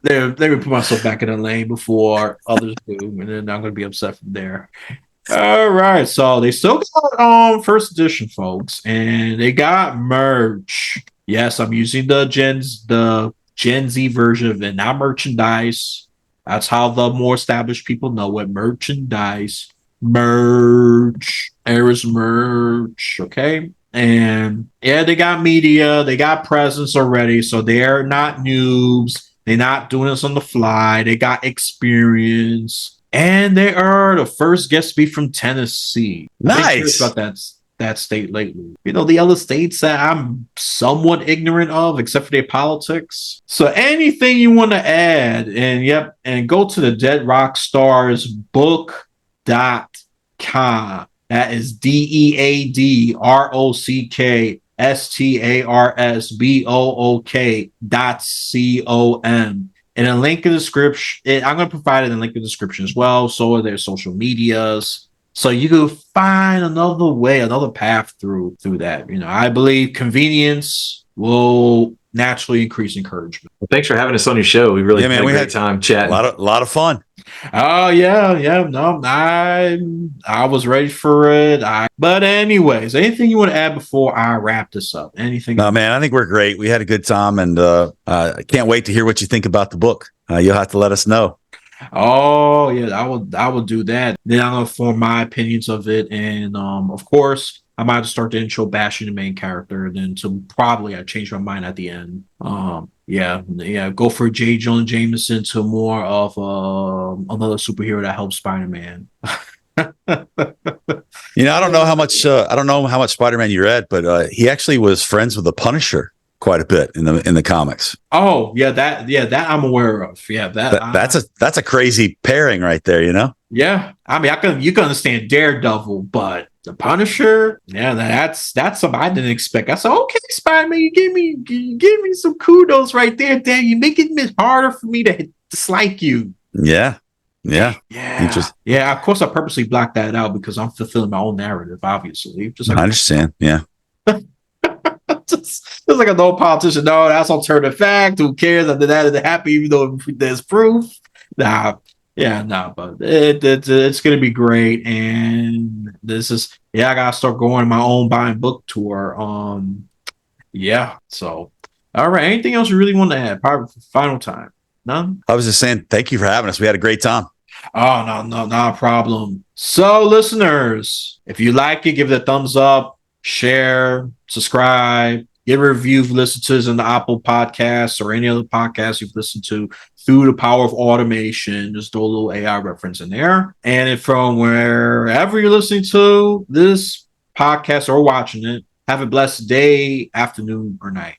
let me put myself back in the lane before others do, and then I'm going to be upset from there. All right, so they still got first edition, folks, and they got merch. Yes, I'm using the Gen Z version of it, not merchandise. That's how the more established people know it. Merchandise, merch. There is merch, okay? And yeah, they got media, they got presence already, so they're not noobs. They're not doing this on the fly. They got experience, and they are the first guest to be from Tennessee. Nice. About that state lately. You know, the other states that I'm somewhat ignorant of, except for their politics. So anything you want to add, and go to the Dead Rock Stars book.com. That is DeadRockStarsBook.com. And a link in the description. I'm going to provide it in a link in the description as well. So are their social medias. So you can find another way, another path through that. You know, I believe convenience will naturally increase encouragement. Well, thanks for having us on your show. We really had a great time chatting. A lot of fun. Oh yeah. No, I was ready for it. But anyways, anything you want to add before I wrap this up? Anything? No, man, I think we're great. We had a good time, and I can't wait to hear what you think about the book. You'll have to let us know. Oh yeah, I will do that. Then I'm gonna form my opinions of it, and of course I might start the intro bashing the main character, then to probably I change my mind at the end. Go for J. Jonah Jameson to more of another superhero that helps Spider-Man. I don't know how much Spider-Man you read, but he actually was friends with the Punisher quite a bit in the comics. Oh yeah, that I'm aware of. Yeah, that's a crazy pairing right there, you know? Yeah, I mean, you can understand Daredevil, but the Punisher, yeah, that's something I didn't expect. I said, okay, Spider-Man, you give me some kudos right there, Dan. You're making it harder for me to dislike you. Yeah. Interesting. Yeah, of course I purposely blocked that out because I'm fulfilling my own narrative, obviously. Just like, I understand, yeah. just like an old politician. No, that's alternative fact. Who cares? I did that and happy, even though there's proof. But it's gonna be great. And this is I gotta start going on my own buying book tour. So all right. Anything else you really want to add? Probably final time. None? I was just saying thank you for having us. We had a great time. Oh no, not a problem. So listeners, if you like it, give it a thumbs up, share, subscribe, give a review if you listen to this in the Apple Podcasts or any other podcast you've listened to through the power of automation. Just throw a little AI reference in there. And if from wherever you're listening to this podcast or watching it, have a blessed day, afternoon, or night.